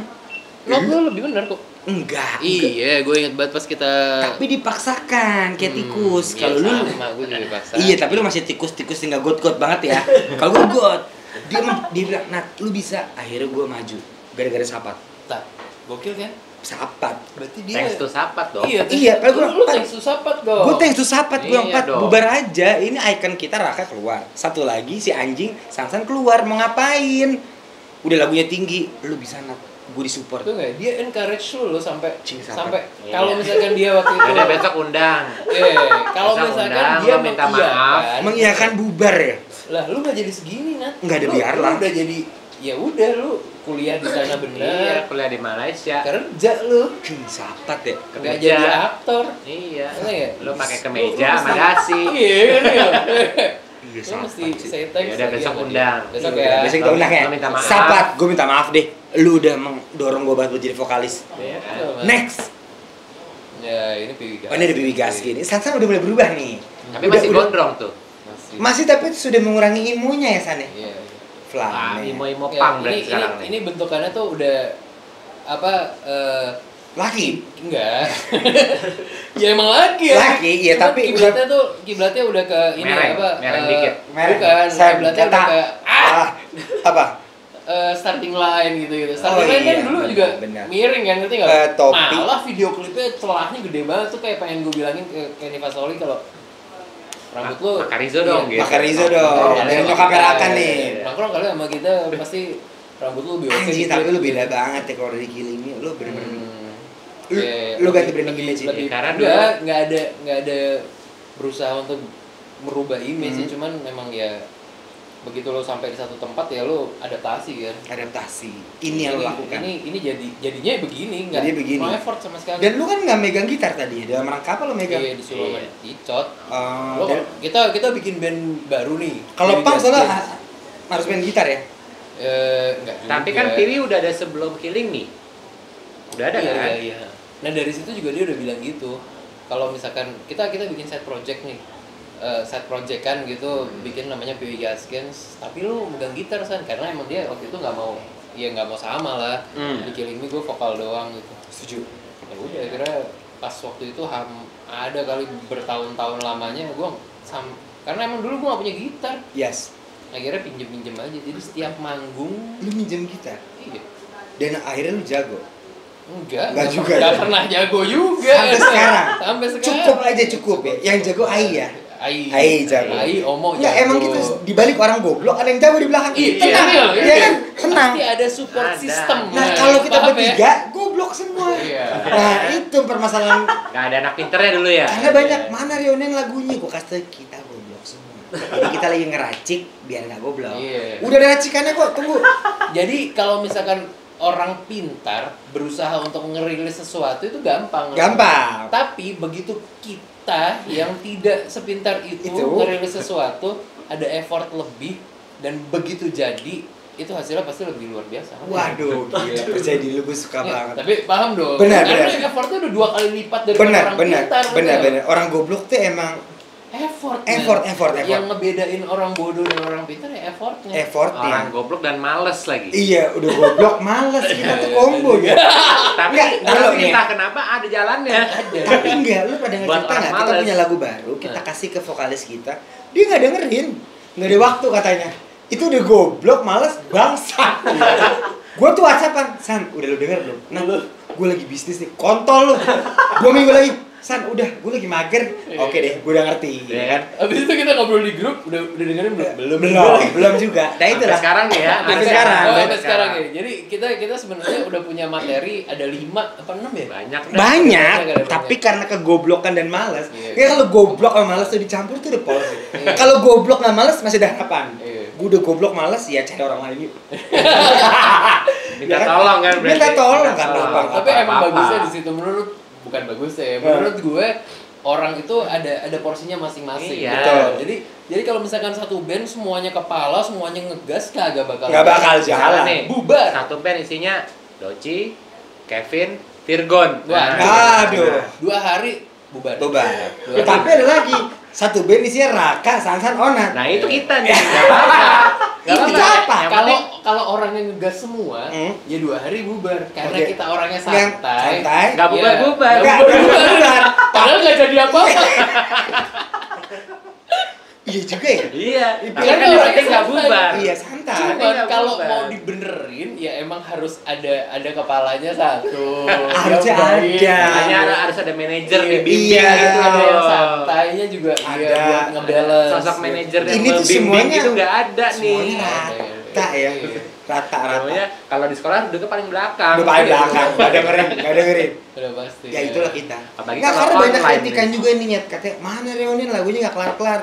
Note lu lebih benar kok. Enggak. Iya, gue inget banget pas kita. Tapi dipaksakan kayak tikus. Iya, Kalau lu sama, gue juga dipaksa. iya, tapi lu masih tikus-tikus yang nggak got-got banget ya. Kalau gue got, dia bilang, Nat, lu bisa. Akhirnya gue maju, gara-gara Sapat. Tak, gokil kan? Sapat. Berarti dia. Thanks to Sapat dong. Iya, Iya, padahal lu gua- thanks to Sapat dong. Gue thanks to Sapat, gue Iya 4 dong. bubar aja. Ini icon kita Raka keluar. Satu lagi si anjing Sansan keluar, mau ngapain? Udah lagunya tinggi, lu bisa Nat. Gue disupport. Itu enggak, dia encourage lu sampai Cing, Sapat. sampai Iya. kalau misalkan dia waktu itu. Udah besok undang. Kalau Besok misalkan undang, dia lo minta maaf. Mengiyakan bubar ya. Lah lu nggak jadi segini Nat. Nggak ada Lu biarlah. udah jadi ya udah lu kuliah di sana Iya, bener. kuliah di Malaysia. Kerja lu. Sapat ya. Nggak jadi aktor. Iya. Iya ya? Lu pakai Lu kemeja mesti- sama dasi. Iya kan ya. Iya, Lu mesti sapat sih. say thanks. Ya udah, lagi besok sama dia. undang. Besok Iya, ya. besok kita undang ya. Lo minta maaf. Sapat, gue minta maaf deh. Lu udah mendorong gue banget buat jadi vokalis. Iya kan? Next. Ya ini Piwi Gas. Oh, ini ada Piwi Gaski. Ini Sansan udah mulai berubah nih. Tapi masih gondrong tuh. Masih tapi sudah mengurangi imunya ya San ya? Iya. Ah, Flame. imo Ya, pang berarti sekarang nih. ini bentukannya tuh udah apa Laki. enggak. Ya emang laki ya. Laki, iya, Cuman tapi kiblatnya udah ke ini Mereng, apa? mereng dikit. Bukan, Sam, kiblatnya kata. udah ke Apa? starting line gitu. Oh, Starting line kan iya, dulu benar, juga benar. miring kan, ngerti enggak? Topi. Malah video klipnya celahnya gede banget tuh, kayak pengen gue bilangin ke Kenny Fasoli kalau rambut lu Makarizo dong, gitu. Makarizo dong. Dari Dari nyokap Rakan nih. nongkrong kali sama kita pasti rambut lu lebih oke Anjing, gitu. tapi lu beda banget ya kalau dari Killing Me. Lu bener-bener Lu- Iya, lu ganti lebih- branding image sih. lebih, Karena nggak ada berusaha untuk merubah image sih, cuman memang ya begitu lo sampai di satu tempat ya lo adaptasi kan. adaptasi. Ini yang lu lakukan. Ini jadinya begini, nggak Jadi begini. no effort sama sekali. Dan lu kan nggak megang gitar tadi. Dalam rangka apa lu megang? Iya, disuruh sama Iya. Icot. Oh, Lo, dan- kita bikin band baru nih. kalau Piwi pang Gas soalnya Games. harus main gitar ya. Enggak juga. Tapi kan Piwi udah ada sebelum Killing Me. Udah ada Iya, kan? iya. Nah dari situ juga dia udah bilang gitu. Kalau misalkan kita bikin side project nih, side project kan gitu, bikin namanya Piwi Gas Games, tapi lu megang gitar San, karena emang dia waktu itu nggak mau sama lah. Di Killing Me gue vokal doang gitu. Setuju. Ya udah akhirnya pas waktu itu ada kali bertahun-tahun lamanya gue karena emang dulu gue gak punya gitar, Yes. akhirnya pinjem aja, jadi setiap manggung Lu minjem gitar. iya. Dan akhirnya lu jago. Enggak juga nggak ya? pernah jago juga. Sampai sekarang. Sampai sekarang. Cukup aja cukup ya. Yang jago Ai ya. Ai jago. Ai Omo Enggak, jago. emang gitu dibalik orang goblok ada yang jago di belakang. Iya, Tenang. iya, Iya kan? Tenang. Pasti ada support Ada. system. Nah, kalau kita paham ya? bertiga goblok semua. Iya. Nah, itu permasalahan. Gak ada anak pinternya dulu ya? Karena banyak mana Rionen lagunya gua kasih tau, kita goblok semua. Jadi kita lagi ngeracik biar nggak goblok. Iya. Udah ada racikannya kok, tunggu. Jadi kalau misalkan orang pintar berusaha untuk ngerilis sesuatu itu gampang. Gampang. Tapi begitu kita yang tidak sepintar itu Itu. ngerilis sesuatu, ada effort lebih, dan begitu jadi itu hasilnya pasti lebih luar biasa. Waduh, gila. Percaya diri lu, gue suka Ya, banget. tapi paham dong. Benar, Karena benar. effortnya udah 2 kali lipat dari Benar, orang benar, pintar. benar, bener. benar. Orang goblok tuh emang Effort. effort. Yang ngebedain orang bodoh dan orang pintar ya effortnya. Effortnya. Orang goblok dan males lagi. Iya, udah goblok, males kita tuh combo ya. Tapi Enggak, kalau nih. entah kenapa ada jalannya. Ada. Tapi enggak, lu pada Buat ngerti orang nggak? Kita males. punya lagu baru, kita kasih ke vokalis kita, dia nggak dengerin, nggak ada waktu katanya. Itu udah goblok, males, bangsa. Gue tuh WhatsAppan, San, udah lu denger belum? Nah, gue lagi bisnis nih, kontol lu. 2 minggu lagi, San, udah, gue lagi mager. Oke deh, gue udah ngerti. Iya kan? Habis itu kita ngobrol di grup, udah dengerin belum? Belum juga. Nah itulah. Sampai sekarang nih ya. Sampai sekarang. Sampai sekarang ya. Jadi kita sebenarnya udah punya materi ada 5 apa 6 ya? Banyak. Banyak, Banyak. tapi karena kegoblokan dan malas. Iya. Ya kalau goblok sama malas tuh dicampur tuh udah polos. Iya. Kalau goblok nggak malas masih ada harapan. Iya. Gue udah goblok malas ya cari orang lain yuk. Minta Ya kan? tolong kan berarti. Minta tolong, Minta nggak tolong. apa-apa. Tapi emang Apa-apa. bagusnya di situ bukan bagusnya ya. Menurut gue orang itu ada porsinya masing-masing. Iya. Betul. Jadi kalau misalkan satu band semuanya kepala, semuanya ngegas kagak bakal Nggak bakal Misalnya jalan. nih, bubar. Satu band isinya Doci, Kevin, Virgon. Wah, Aduh. 2 hari bubar. Coba. Dua hari. Tapi ada lagi satu band isinya Raka, Sansan, Onat. Nah itu kita nih. Gak apa-apa. Gak Itu apa-apa. apa? Yang Kalau penting kalau orangnya ngegas semua, ya 2 hari bubar. Karena Oke. kita orangnya Yang santai. santai. nggak bubar-bubar. Nggak bubar. Padahal nggak jadi apa-apa. Iya juga ya. Iya. Tapi Karena kan yang orangnya penting nggak santai. bubar. Iya santai. Cuman nggak kalau bubar. mau dibenerin ya emang harus ada kepalanya satu. Harusnya Yang baik. ada. Makanya harus ada manajer Iya, nih bimbing iya. gitu. Ada yang santainya juga Ada. iya, buat ngebalance. Sosok manajer yang Ini tuh membimbing semuanya- itu nggak ada nih. Semuanya rata ya. Iya. Rata-rata. Namanya kalau di sekolah duduknya paling belakang. Udah paling belakang, nggak dengerin. Udah pasti. Ya itulah kita. Apalagi Nggak, kalau karena banyak online kritikan nih. juga nih Nyet. Katanya, mana Reonin lagunya nggak kelar-kelar.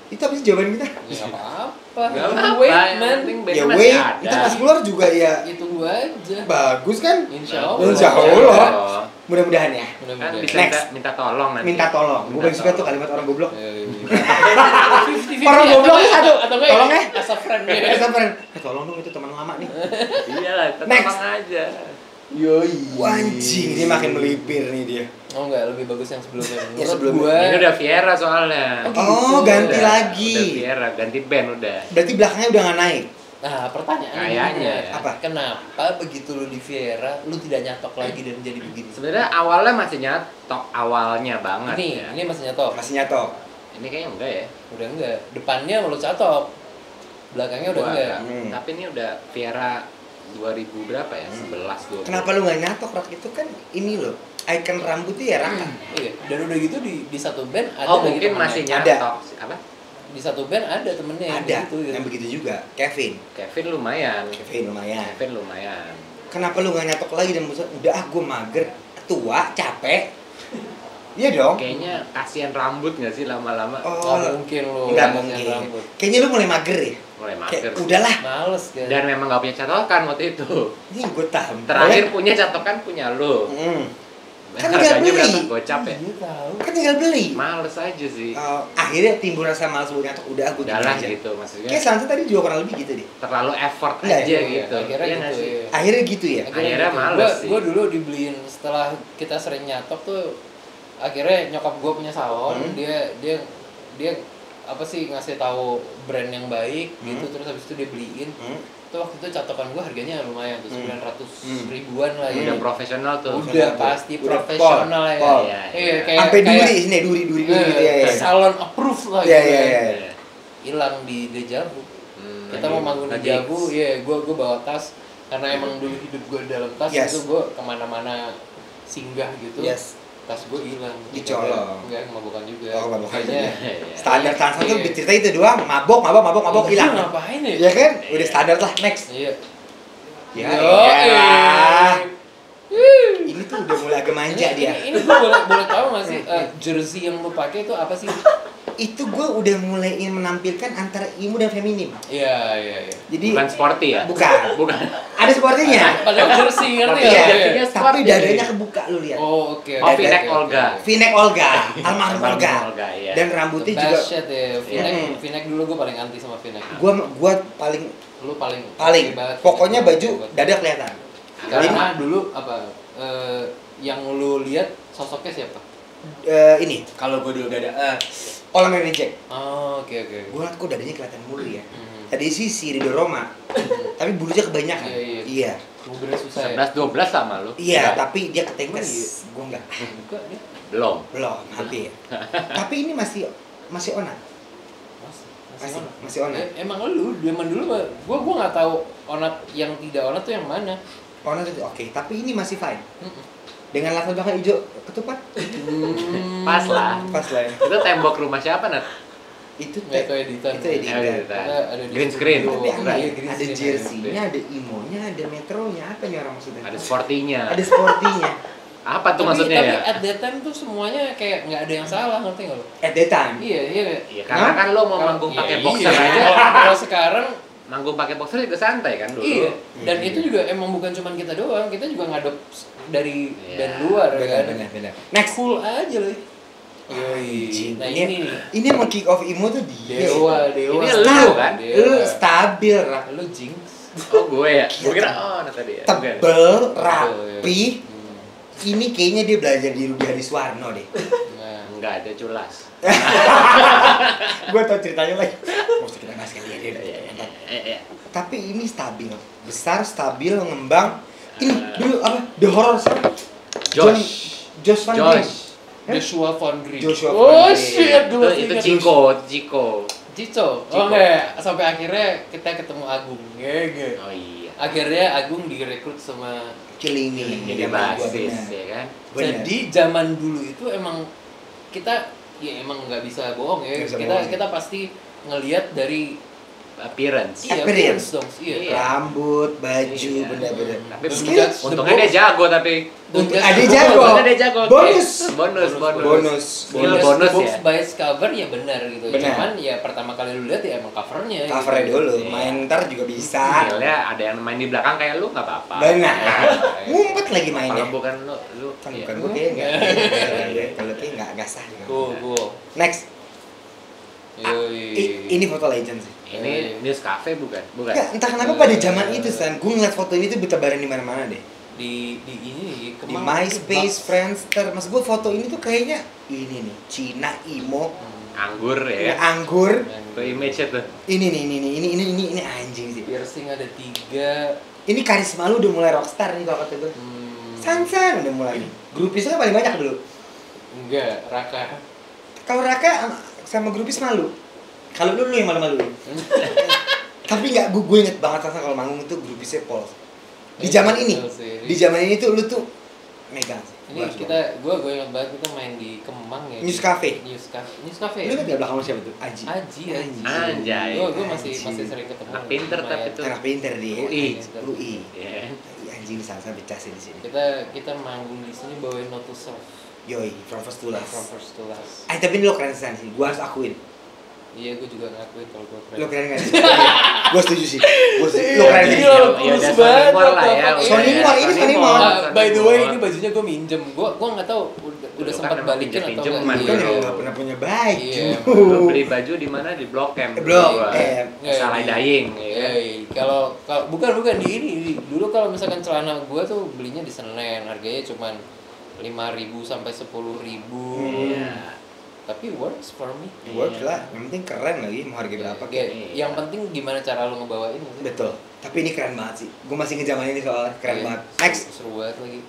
Itu apa sih jawaban kita? Ya apa-apa. Gak You apa-apa, wait, yang man. penting Ya bandnya masih wait, ada. itu pas keluar juga ya Itu gua aja. bagus kan? Insya Allah. Insya Allah. Mudah-mudahan ya. Kan Mudah-mudahan. bisa Next. minta tolong nanti. Minta tolong. Gue Minta paling suka tuh tolong. kalimat orang goblok. Orang Orang goblok satu. Atau Tolong ya. As a friend ya. Tolong dong itu teman lama nih. Iyalah, Next. tolong aja. Yoi. Anjing, dia makin melipir nih dia. Oh enggak, lebih bagus yang sebelumnya. Ya, Menurut sebelumnya. gua. Ini udah Viera soalnya. Oh, ganti Udah- lagi. Udah Viera, ganti band udah. Berarti belakangnya udah gak naik. Nah, pertanyaannya Kayaknya ya. Apa? Kenapa begitu lu di Viera, lu tidak nyatok lagi dan jadi begini? Sebenarnya awalnya masih nyatok, awalnya banget Ini, ya. ini masih nyatok. Masih nyatok. Ini kayaknya enggak ya. Udah enggak. Depannya lu catok. Belakangnya udah Gua enggak. enggak. Hmm. Tapi ini udah Viera 2000 berapa ya? 11 12. Kenapa lu gak nyatok, Rak? Itu kan ini loh, icon rambutnya ya Raka. Iya, dan udah gitu di satu band ada Oh, lagi mungkin temennya. masih Ada. nyatok. Apa? Di satu band ada temennya yang Ada, gitu, gitu. yang begitu juga. Kevin. Kevin lumayan. Kevin lumayan. Kevin lumayan. Kenapa lu gak nyatok lagi dan bosan? Udah gue mager, tua, capek. Iya dong. Kayaknya kasihan rambut nggak sih lama-lama? Oh, Nggak mungkin lu. nggak kasihan mungkin. rambut. Kayaknya lu mulai mager ya. Mulai Kayak mager. udahlah. Males kan. Dan memang nggak punya catokan waktu itu. Ini gue tahu. Terakhir punya catokan punya lo. Kan tinggal Harganya beli. berapa? Gocap ya? Iya tahu. Kan tinggal beli. Males aja sih. Akhirnya timbul rasa malas buat nyatok. Udah aku Udahlah aja. gitu maksudnya. Kayak Sansa tadi juga kurang lebih gitu deh. Terlalu effort Iya, aja Iya, gitu. akhirnya Iya gitu. nggak sih? Iya. Akhirnya gitu ya. Akhirnya males sih. Gue dulu dibeliin setelah kita sering nyatok tuh, akhirnya nyokap gue punya salon, dia apa sih ngasih tahu brand yang baik gitu, terus habis itu dia beliin. Tuh waktu itu catokan gue harganya lumayan tuh 900 ribuan lah ya. Udah profesional tuh. Udah pasti Udah profesional ya. Pol. Iya, Iya, iya. Sampai duri sini, duri gitu ya. salon approve lah Iya, gitu. iya, ya. iya. Hilang di Dejavu. Kita lagi- mau manggung di lagi- Dejavu, ya gue bawa tas karena emang dulu hidup gue dalam tas. Yes. Itu gue kemana-mana singgah gitu. Yes. Tas gue hilang. Dicolong. Enggak, bukan juga. Oh, mabukan Kayaknya Iya. Standar Sansa tuh Iya. cerita itu doang, mabok Iya, hilang. ngapain ya? Ya kan? Udah standar lah, next. Iya. Ya, Yo, elah. Ini tuh udah mulai agak manja dia. Ini gue boleh tahu nggak sih jersey yang lu pakai itu apa sih? Itu gue udah mulai ingin menampilkan antara emo dan feminim. Iya. Jadi Bukan sporty ya? bukan. Bukan. Ada sportinya. Padahal jersey ngerti Iya, ya? jadinya sport Tapi jadi. dadanya kebuka lu lihat. Oh, oke. Oh, oke, V-neck oke, Olga. oke. V-neck Olga, almarhum Olga. Olga, iya. Dan rambutnya The juga best shit ya. Hmm. V-neck dulu gue paling anti sama V-neck. gua paling Lu paling banget pokoknya V-neck. baju dada kelihatan. Karena dulu apa yang lu lihat sosoknya siapa? Ini kalau gua dulu dada All American Jack. Oh, oke. Gua liat kok dadanya kelihatan mulu ya. Hmm. Tadi sisi Rido Roma. Tapi bulunya kebanyakan. Iya. Iya. Mobilnya susah ya. 11-12 sama lu? Iya, Enggak. tapi dia Emang ketekes. iya? Gua enggak. Enggak dia. Belum. Belum, hampir. Tapi ini masih onat. Masih onat. Emang lu zaman dulu gua nggak tahu onat yang tidak onat tuh yang mana. Onat itu oke, tapi ini masih fine. Dengan latar belakang hijau ketupat. Pas lah. Pas lah ya. Itu tembok rumah siapa, Nat? Itu Nggak, itu editan. Itu editan. Ada di Green screen. studio. Tapi Iya, aneh, green ada screen. jersey-nya, ada imonya, ada metronya, apa nih orang maksudnya? Ada sportinya. Ada sportinya. Apa tuh Tapi maksudnya ya? at that time tuh semuanya kayak nggak ada yang salah, ngerti nggak lo? At that time. Iya. Iya, karena kan lo mau manggung Iya, pakai iya. boxer aja. Kalau sekarang Manggung pakai boxer juga santai kan dulu. iya. Dan Iya, itu iya. juga emang bukan cuma kita doang, kita juga ngadop dari Iya. band luar kan. Benar. Next. Cool aja loh. Yoi. Nah ini nih. Ini emang kick off imo tuh dia. Dewa. Ini lu kan? Lu stabil, Ra. Lu jinx. Oh gue ya? Gue kira, oh Nat tadi ya? Bukan. Tebel, rapi. Hmm. Ini kayaknya dia belajar di Rudi Hariswarno deh. Nah, Enggak ada culas. Gue tau ceritanya lagi. Mau kita ngasih dia. Iya. Tapi ini stabil, besar, stabil, ngembang. Ini dulu apa? The Horror siapa? Josh Van Diem. Joshua Fondry. Joshua Oh Fondry. shit, gue Itu ingat. Ciko. Cico. Ciko. Oh enggak, sampai akhirnya kita ketemu Agung. Gege. Oh iya. Akhirnya Agung direkrut sama Killing Me. Jadi Zaman gua basis bener. ya kan? Bener. Jadi zaman dulu itu emang kita ya emang nggak bisa bohong ya. Nggak bisa Kita bohong. kita pasti ngelihat dari appearance. Iya, appearance dong. Iya. Rambut, baju, Iya. bener-bener. Tapi Skill. untungnya dia jago tapi. Untungnya dia jago. Bonus. Skill bonus Books ya. by cover ya benar gitu. Benar. Cuman ya pertama kali lu lihat ya emang covernya. Covernya gitu. dulu, Iya. main ntar juga bisa. Skillnya ada yang main di belakang kayak lu nggak apa-apa. Benar. Ya. Ngumpet lagi mainnya. Kalau bukan lu Kan iya. bukan gue kayaknya kalau kayak nggak sah juga. Cool. Next. Yoi. Ini foto legend sih. Ini news cafe bukan? Enggak, entah kenapa pada zaman itu San, gue ngeliat foto ini tuh bertebaran di mana-mana deh. Di ini Di MySpace, Friendster, mas gue foto ini tuh kayaknya ini nih, Cina emo, Anggur ya. anggur. Tuh image-nya tuh. Ini anjing sih. piercing ada 3. Ini karisma lu udah mulai rockstar nih kalau kata gue. San udah mulai nih. Grupisnya kan paling banyak dulu. Enggak, Raka. Kalau Raka sama grupis malu. Kalau lu yang malu-malu. Tapi nggak, gue inget banget San kalau manggung itu grupisnya Pol. Di zaman ini, di zaman ini tuh lu tuh megang. Ini kita, gue ingat banget kita main di Kemang ya. News Cafe. News Cafe. Lu inget gak belakang lu siapa tuh? Aji. Anjay. Gue masih sering ketemu. Anak pinter lumayan. tapi tuh. Anak pinter dia. UI. Iya. Anjing sangat becas di sini. Kita manggung di sini bawain Not to Self. Yoi, from first to last. From First to Last. Tapi ini lo keren sih, gue harus akuin. Iya, gue juga ngakuin kalau gue keren. Lo keren gak sih? Gue setuju sih. Lo keren sih. Iya, Ya udah kurus banget, Sonny Moore lah ya. apa-apa. Sonny Iya, Moore, ini Sonny Moore. By the way, ini bajunya gue minjem. Gue nggak tahu udah Lu sempat kan emang balikin atau pinjem-pinjeman nggak. Kan dulu. emang gak pernah punya baju. Iya. Lu beli baju di mana? Di Blok M. Blok Gua. M. Salah dying ya. Iya, kalau bukan di ini. Dulu kalau misalkan celana gue tuh belinya di Senen, harganya cuman 5.000 sampai 10.000. Iya. Tapi works for me. Work lah, yang penting keren lagi, mau harga berapa Oke, kayak. yang penting gimana cara lu ngebawain sih? Betul. Tapi ini keren banget sih. Gue masih ngejaman ini soalnya keren Iya, banget. Next. Seru banget lagi.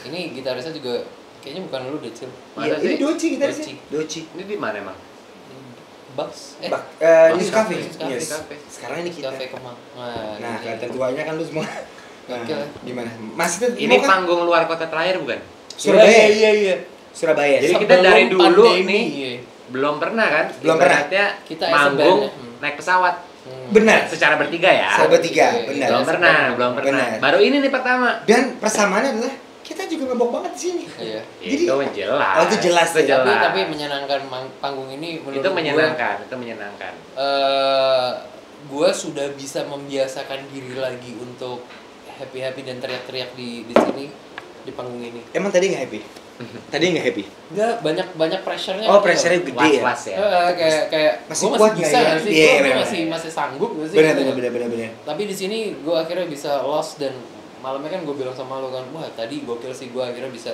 Ini gitarisnya juga kayaknya bukan lu deh, Cil. Iya, Masa ini sih? Doci kita Doci. sih. Doci. Ini di mana emang? Bugs. News Cafe. News Cafe. Yes. Sekarang ini kita. Cafe Kemang. Nah, kelihatan tuanya kan lu semua. Nah, Oke. gimana? Mas itu Ini mau kan? panggung luar kota terakhir bukan? Surabaya. Iya. Surabaya. Jadi kita dari Sebelum dulu pandemi, nih iya. belum pernah kan? Belum pernah. Ibaratnya Kita manggung SMB-nya. naik pesawat Benar. secara bertiga ya. Saya bertiga, Iya, benar. Belum pernah. Benar. Baru ini nih pertama. Dan persamaannya adalah kita juga mabok banget di sini. Iya. Jadi- Itu jelas. Oh, itu jelas Itu ya. jelas. Tapi menyenangkan panggung ini menurut itu menyenangkan, itu menyenangkan. Gue sudah bisa membiasakan diri lagi untuk happy dan teriak-teriak di sini di panggung ini. Emang tadi nggak happy? Tadi nggak happy? Enggak, banyak pressure-nya. Oh, pressure-nya gede ya? Was-was ya. Kayak Masih gue kuat masih nggak bisa ya? nggak sih? Iya, Gue bener. masih sanggup nggak sih? Benar. Tapi di sini gue akhirnya bisa lost dan malamnya kan gue bilang sama lo kan, wah tadi gokil sih gue akhirnya bisa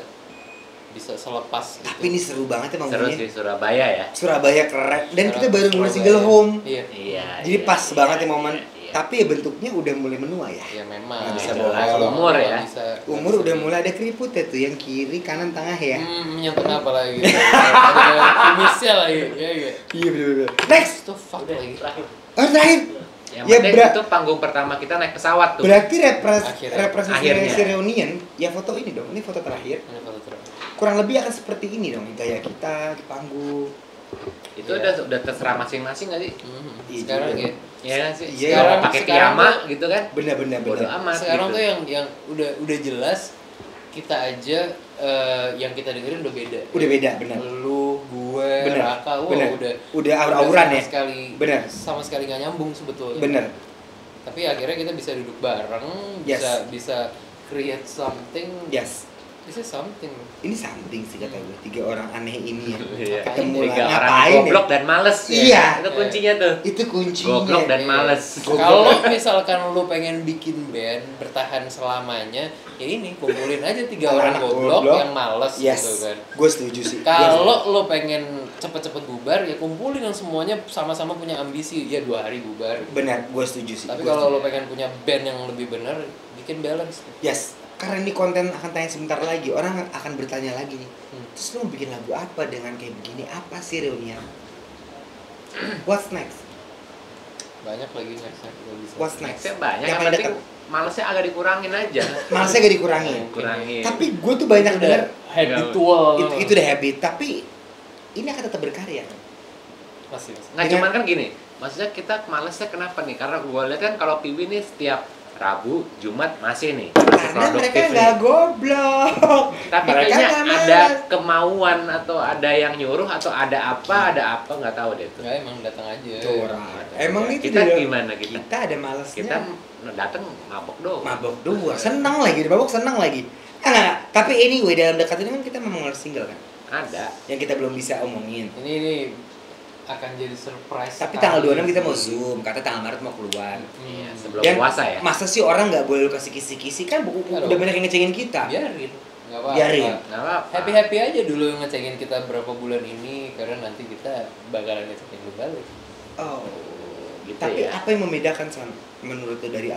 selepas. Tapi ini seru banget emang Seru ini. sih Surabaya ya. Surabaya keren. Dan kita baru Surabaya. ngeluarin single Home. Iya. Iya. Jadi iya, pas iya, banget ya iya, momen. iya. Tapi ya bentuknya udah mulai menua ya. Ya memang. Nggak bisa Kalau- bohong. kalau Umur nggak ya. Umur udah mulai ada keriput ya tuh, yang kiri, kanan, tengah ya. Yang tengah apa lagi? Ada inisial lagi. Iya. Iya bener. Next. Itu fuck lagi. Oh terakhir. Yang Ya, penting itu panggung pertama kita naik pesawat tuh. Berarti Akhirnya. representasi reunion ya foto ini dong. Ini foto terakhir. Ini foto terakhir. Kurang lebih akan seperti ini dong gaya kita di panggung. Itu Iya. udah terserah masing-masing nggak sih? Iya Sekarang juga. ya. Iya kan sih. Iya. Sekarang pakai Sekarang piyama tuh- gitu kan. Bener. Bodoh amat. Sekarang gitu. tuh yang udah jelas kita aja yang kita dengerin udah beda. Udah beda, bener. Lu, gue, Bener, Raka, wah bener. Udah aur-auran sama ya. Sekali, Bener. Sama sekali nggak nyambung sebetulnya. Bener. Tapi akhirnya kita bisa duduk bareng, Yes. bisa create something. Yes. This is something. Ini something sih kata gue. 3 orang aneh ini ya. Iya. Ketemu Tiga lah. orang Ngapain goblok ya? dan males. Iya. Itu kuncinya tuh. Itu kuncinya. Goblok dan males. Kalau misalkan lu pengen bikin band bertahan selamanya, ya ini kumpulin aja 3 orang Anak goblok goblok. yang males Yes. gitu kan. Gue setuju sih. Kalau lo pengen cepet-cepet bubar, ya kumpulin yang semuanya sama-sama punya ambisi. Ya 2 hari bubar. benar, gue setuju sih. Tapi Gua kalau lo setuju. pengen punya band yang lebih benar, bikin balance. Yes. Karena ini konten akan tayang sebentar lagi, orang akan bertanya lagi nih. Terus lo mau bikin lagu apa dengan kayak begini? Apa sih reunion? What's next? Banyak lagi nextnya kalau bisa. What's next? Nextnya banyak. Yang Yang paling penting dekat. malesnya agak dikurangin aja. Malesnya gak dikurangin. Kurangin. Tapi gue tuh banyak Itu udah dengar habitual. itu udah habit. Tapi ini akan tetap berkarya. Masih. Nggak cuman kan gini, maksudnya kita malesnya kenapa nih? Karena gue lihat kan kalau Piwi nih setiap Rabu, Jumat masih nih. Masih Karena mereka produktif nggak nih. goblok. Tapi Mereka kayaknya nggak ada malas. kemauan atau ada yang nyuruh atau ada apa nggak tahu deh tuh. Nggak, emang datang aja. Curang. Emang itu kita dia- gimana kita? Kita ada malesnya. Kita datang mabok doang. mabok doang, senang lagi, mabok senang lagi. Enggak. Tapi anyway dalam dekat ini kan kita memang harus single kan. Ada. Yang kita belum bisa omongin. Ini akan jadi surprise. Tapi sekali. tanggal 26 kita mau zoom, kata tanggal Maret mau keluar. Iya, sebelum Yang puasa ya. Masa sih orang nggak boleh lu kasih kisi-kisi kan Nggak udah dong. banyak yang ngecengin kita. Biarin. Nggak apa-apa. Biarin. Nggak apa-apa. Happy aja dulu ngecengin kita berapa bulan ini, karena nanti kita bakalan ngecengin lu balik. Oh. Gitu Tapi ya. apa yang membedakan menurut lu dari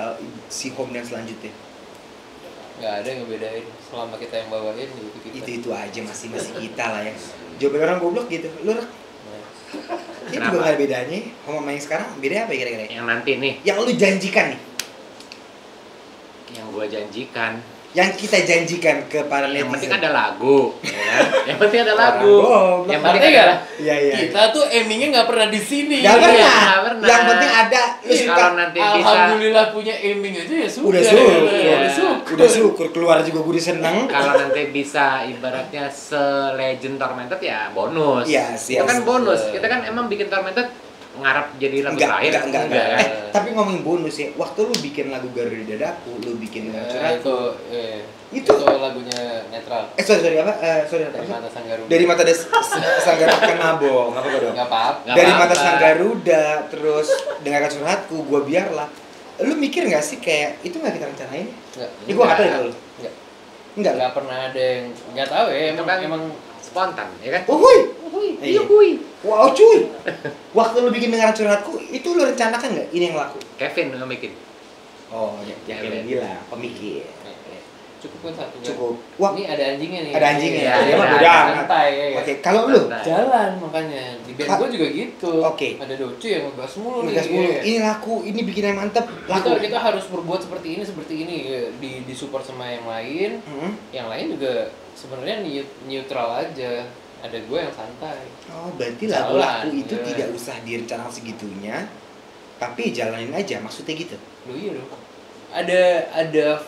si home dan selanjutnya? Nggak ada yang ngebedain. Selama kita yang bawain, itu kita. Itu aja masih kita lah ya. Jawaban orang goblok gitu. Lu Rak, Nah, ya Kenapa? juga nggak ada bedanya. Home sama yang sekarang beda apa ya kira-kira? Yang nanti nih, Yang lu janjikan nih, yang gua janjikan. yang kita janjikan ke para Yang penting netizen. ada lagu, ya kan? Yang penting ada Orang lagu. goblok. Yang penting Ngerti nggak? adalah Iya iya. Kita tuh aimingnya nggak pernah di sini. Nggak pernah. nggak pernah. Yang penting ada. Lu Iya, suka. kalau nanti bisa Alhamdulillah punya aiming aja ya sudah. Udah syukur. Udah syukur. Udah syukur keluar juga gue udah seneng. kalau nanti bisa ibaratnya se-legend Tormented ya bonus. Yes, Itu yes. kan bonus. Kita kan emang bikin Tormented ngarap jadi lagu terakhir. Enggak. kan? Tapi ngomongin bonus ya, waktu lu bikin lagu Garuda Dadaku, lu bikin Ya, curhat. itu Itu- lagunya netral. Sorry apa? Sorry Dari apa? mata sang Garuda. Dari mata Sanggaruda kan mabok, apa dong? Nggak apa-apa. Nggak Dari apa-apa. mata sang Garuda, terus dengarkan curhatku, gua biarlah. Lu mikir nggak sih kayak itu nggak kita rencanain? Nggak. Ini gua nggak tahu ya kalau lu. Nggak. Enggak lah. Nggak pernah ada yang nggak tahu ya. Itu kan Emang spontan, ya kan? Oh, hui. Iya, Iya. kuy. Wow cuy. Waktu lu bikin dengarkan curhatku, itu lu rencanakan nggak ini yang laku? Kevin yang bikin. Oh, ya kayak bilang, pemikir. cukup kan satu. kan? Cukup. Wah, Ini ada anjingnya nih. ada anjingnya. Iya, Dia mah iya, bodo ada. amat. Santai ya. Oke, kalau lu Santai. Jalan makanya di band Ha- gue juga gitu. Oke. Ada Docu yang ngegas mulu nih. ngegas mulu, iya. ini laku, ini bikin yang mantep, Kita, laku. kita harus berbuat seperti ini ya. Di support sama yang lain. Hmm. Yang lain juga sebenarnya neutral aja. Ada gue yang santai. Oh, berarti Jalan, lagu-lagu itu iya. tidak usah direncanakan segitunya, tapi jalanin aja, maksudnya gitu. Loh iya dong. Ada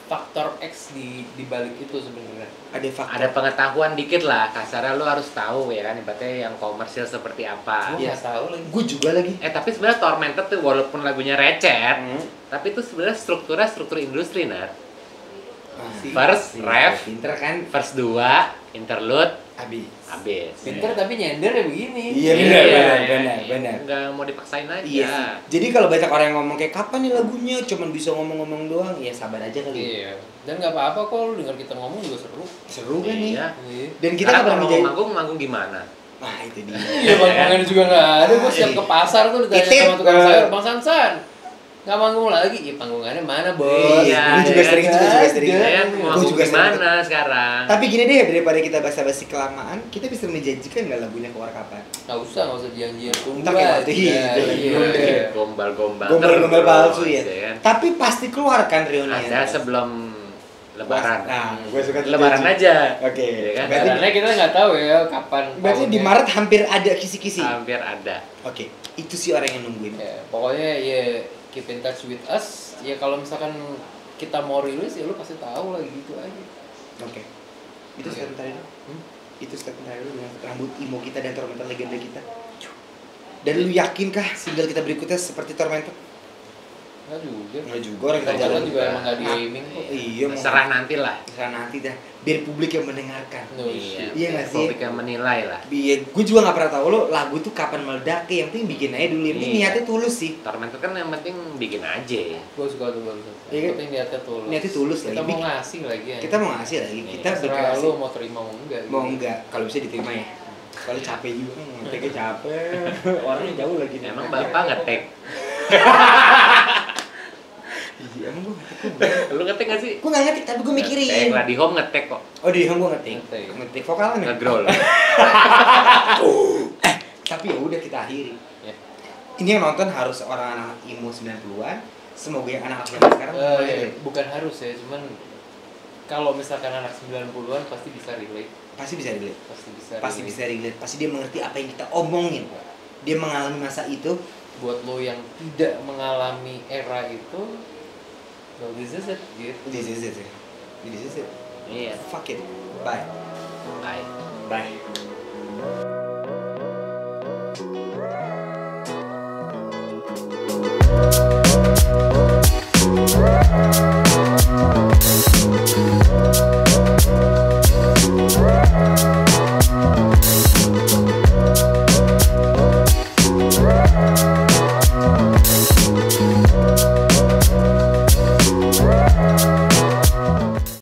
faktor X di balik itu sebenarnya. Ada faktor. Ada pengetahuan dikit lah, kasarnya lu harus tahu ya kan, ibaratnya yang komersil seperti apa. Gue nggak tahu lagi. Gue juga lagi. Tapi sebenarnya Tormented tuh walaupun lagunya recet, Hmm. tapi itu sebenarnya struktur industri, Nat. Si- First, si- ref. pinter kan, Verse 2, interlude, habis. habis. Pinter tapi nyender ya begini. Iya, benar. Nggak mau dipaksain aja. Iya sih. Jadi kalau banyak orang yang ngomong kayak kapan nih lagunya, cuman bisa ngomong-ngomong doang, ya sabar aja kali. Iya. Dan nggak apa-apa kok lu denger kita ngomong juga seru. Seru kan nih. Iya. Iya. Dan kita Karena nggak pernah kalau menjadi. manggung gimana? Nah itu dia. Iya, bang juga nggak ada. Gue setiap ke pasar tuh ditanya Titip, sama tukang eh. sayur, Bang Sansan. Nggak manggung lagi? Iya, panggungannya mana, Bos? Gue Iya, juga iya. sering itu, gue juga sering. Iya. Ya, Gua manggung juga sering. gimana sekarang? Tapi gini deh, daripada kita basa-basi kelamaan, kita bisa menjanjikan nggak lagunya keluar kapan? Nggak usah janjian. Tunggu Ntar kayak waktu aja. itu. Iya. Gombal-gombal. Gombal-gombal terus, palsu ya. kan? Tapi pasti keluar kan reunian. Ada sebelum Lebaran. Nah, gue suka tuh Lebaran janji. aja. Oke. Iya kan? Berarti, Karena kita nggak tahu ya kapan. berarti di tahunnya. Maret hampir ada kisi-kisi. Hampir ada. Oke, itu sih orang yang nungguin. Ya, pokoknya ya keep in touch with us. Ya kalau misalkan kita mau rilis ya lu pasti tahu lah gitu aja. Oke. Itu Oke. statement tadi. Hmm? Itu statement tadi lu dengan rambut emo kita dan Tormented legenda kita. Dan lu yakinkah single kita berikutnya seperti Tormented? Nggak juga. Enggak juga orang kita Kita jalan juga emang nggak di aiming kok. Iya, mau Serah nanti lah. serah nanti dah. Biar publik yang mendengarkan. No shit. Iya nggak sih? Publik yang menilai lah. Biar gue juga nggak pernah tahu lo lagu tuh kapan meledak, yang penting bikin aja dulu. Yang penting Iya. niatnya tulus sih. Tormented kan yang penting bikin aja. Gue suka tuh baru. Iya Yang kan? penting niatnya tulus. Niatnya tulus Kita lagi. mau ngasih lagi ya. Kita mau ngasih lagi. Kita Terserah berkreasi. lu mau terima mau enggak. Mau gitu. enggak? Kalau bisa diterima ya. Kalau capek juga, ngeteknya capek. Orangnya jauh lagi. nih. Emang bapak ngetek. Iya, emang gue ngetek. Lu ngetek nggak sih? Gue nggak ngetik, tapi gue mikirin. Ngetek lah di home ngetek kok. Oh di home gue ngetik. Ngetik. Ngetik vokalan ya. Ngegrol. Tapi ya udah kita akhiri. Ya. Ini yang nonton harus orang anak emo 90-an. Semoga yang anak-anak zaman sekarang mulai Ya, deh. bukan harus ya, cuman kalau misalkan anak 90-an pasti bisa relate. Pasti bisa relate. Pasti bisa. Pasti relate. bisa relate. Pasti dia mengerti apa yang kita omongin. dia mengalami masa itu. Buat lo yang tidak mengalami era itu, well, this is it gitu. This is it. Iya. Fuck it. Bye. Bye. Bye.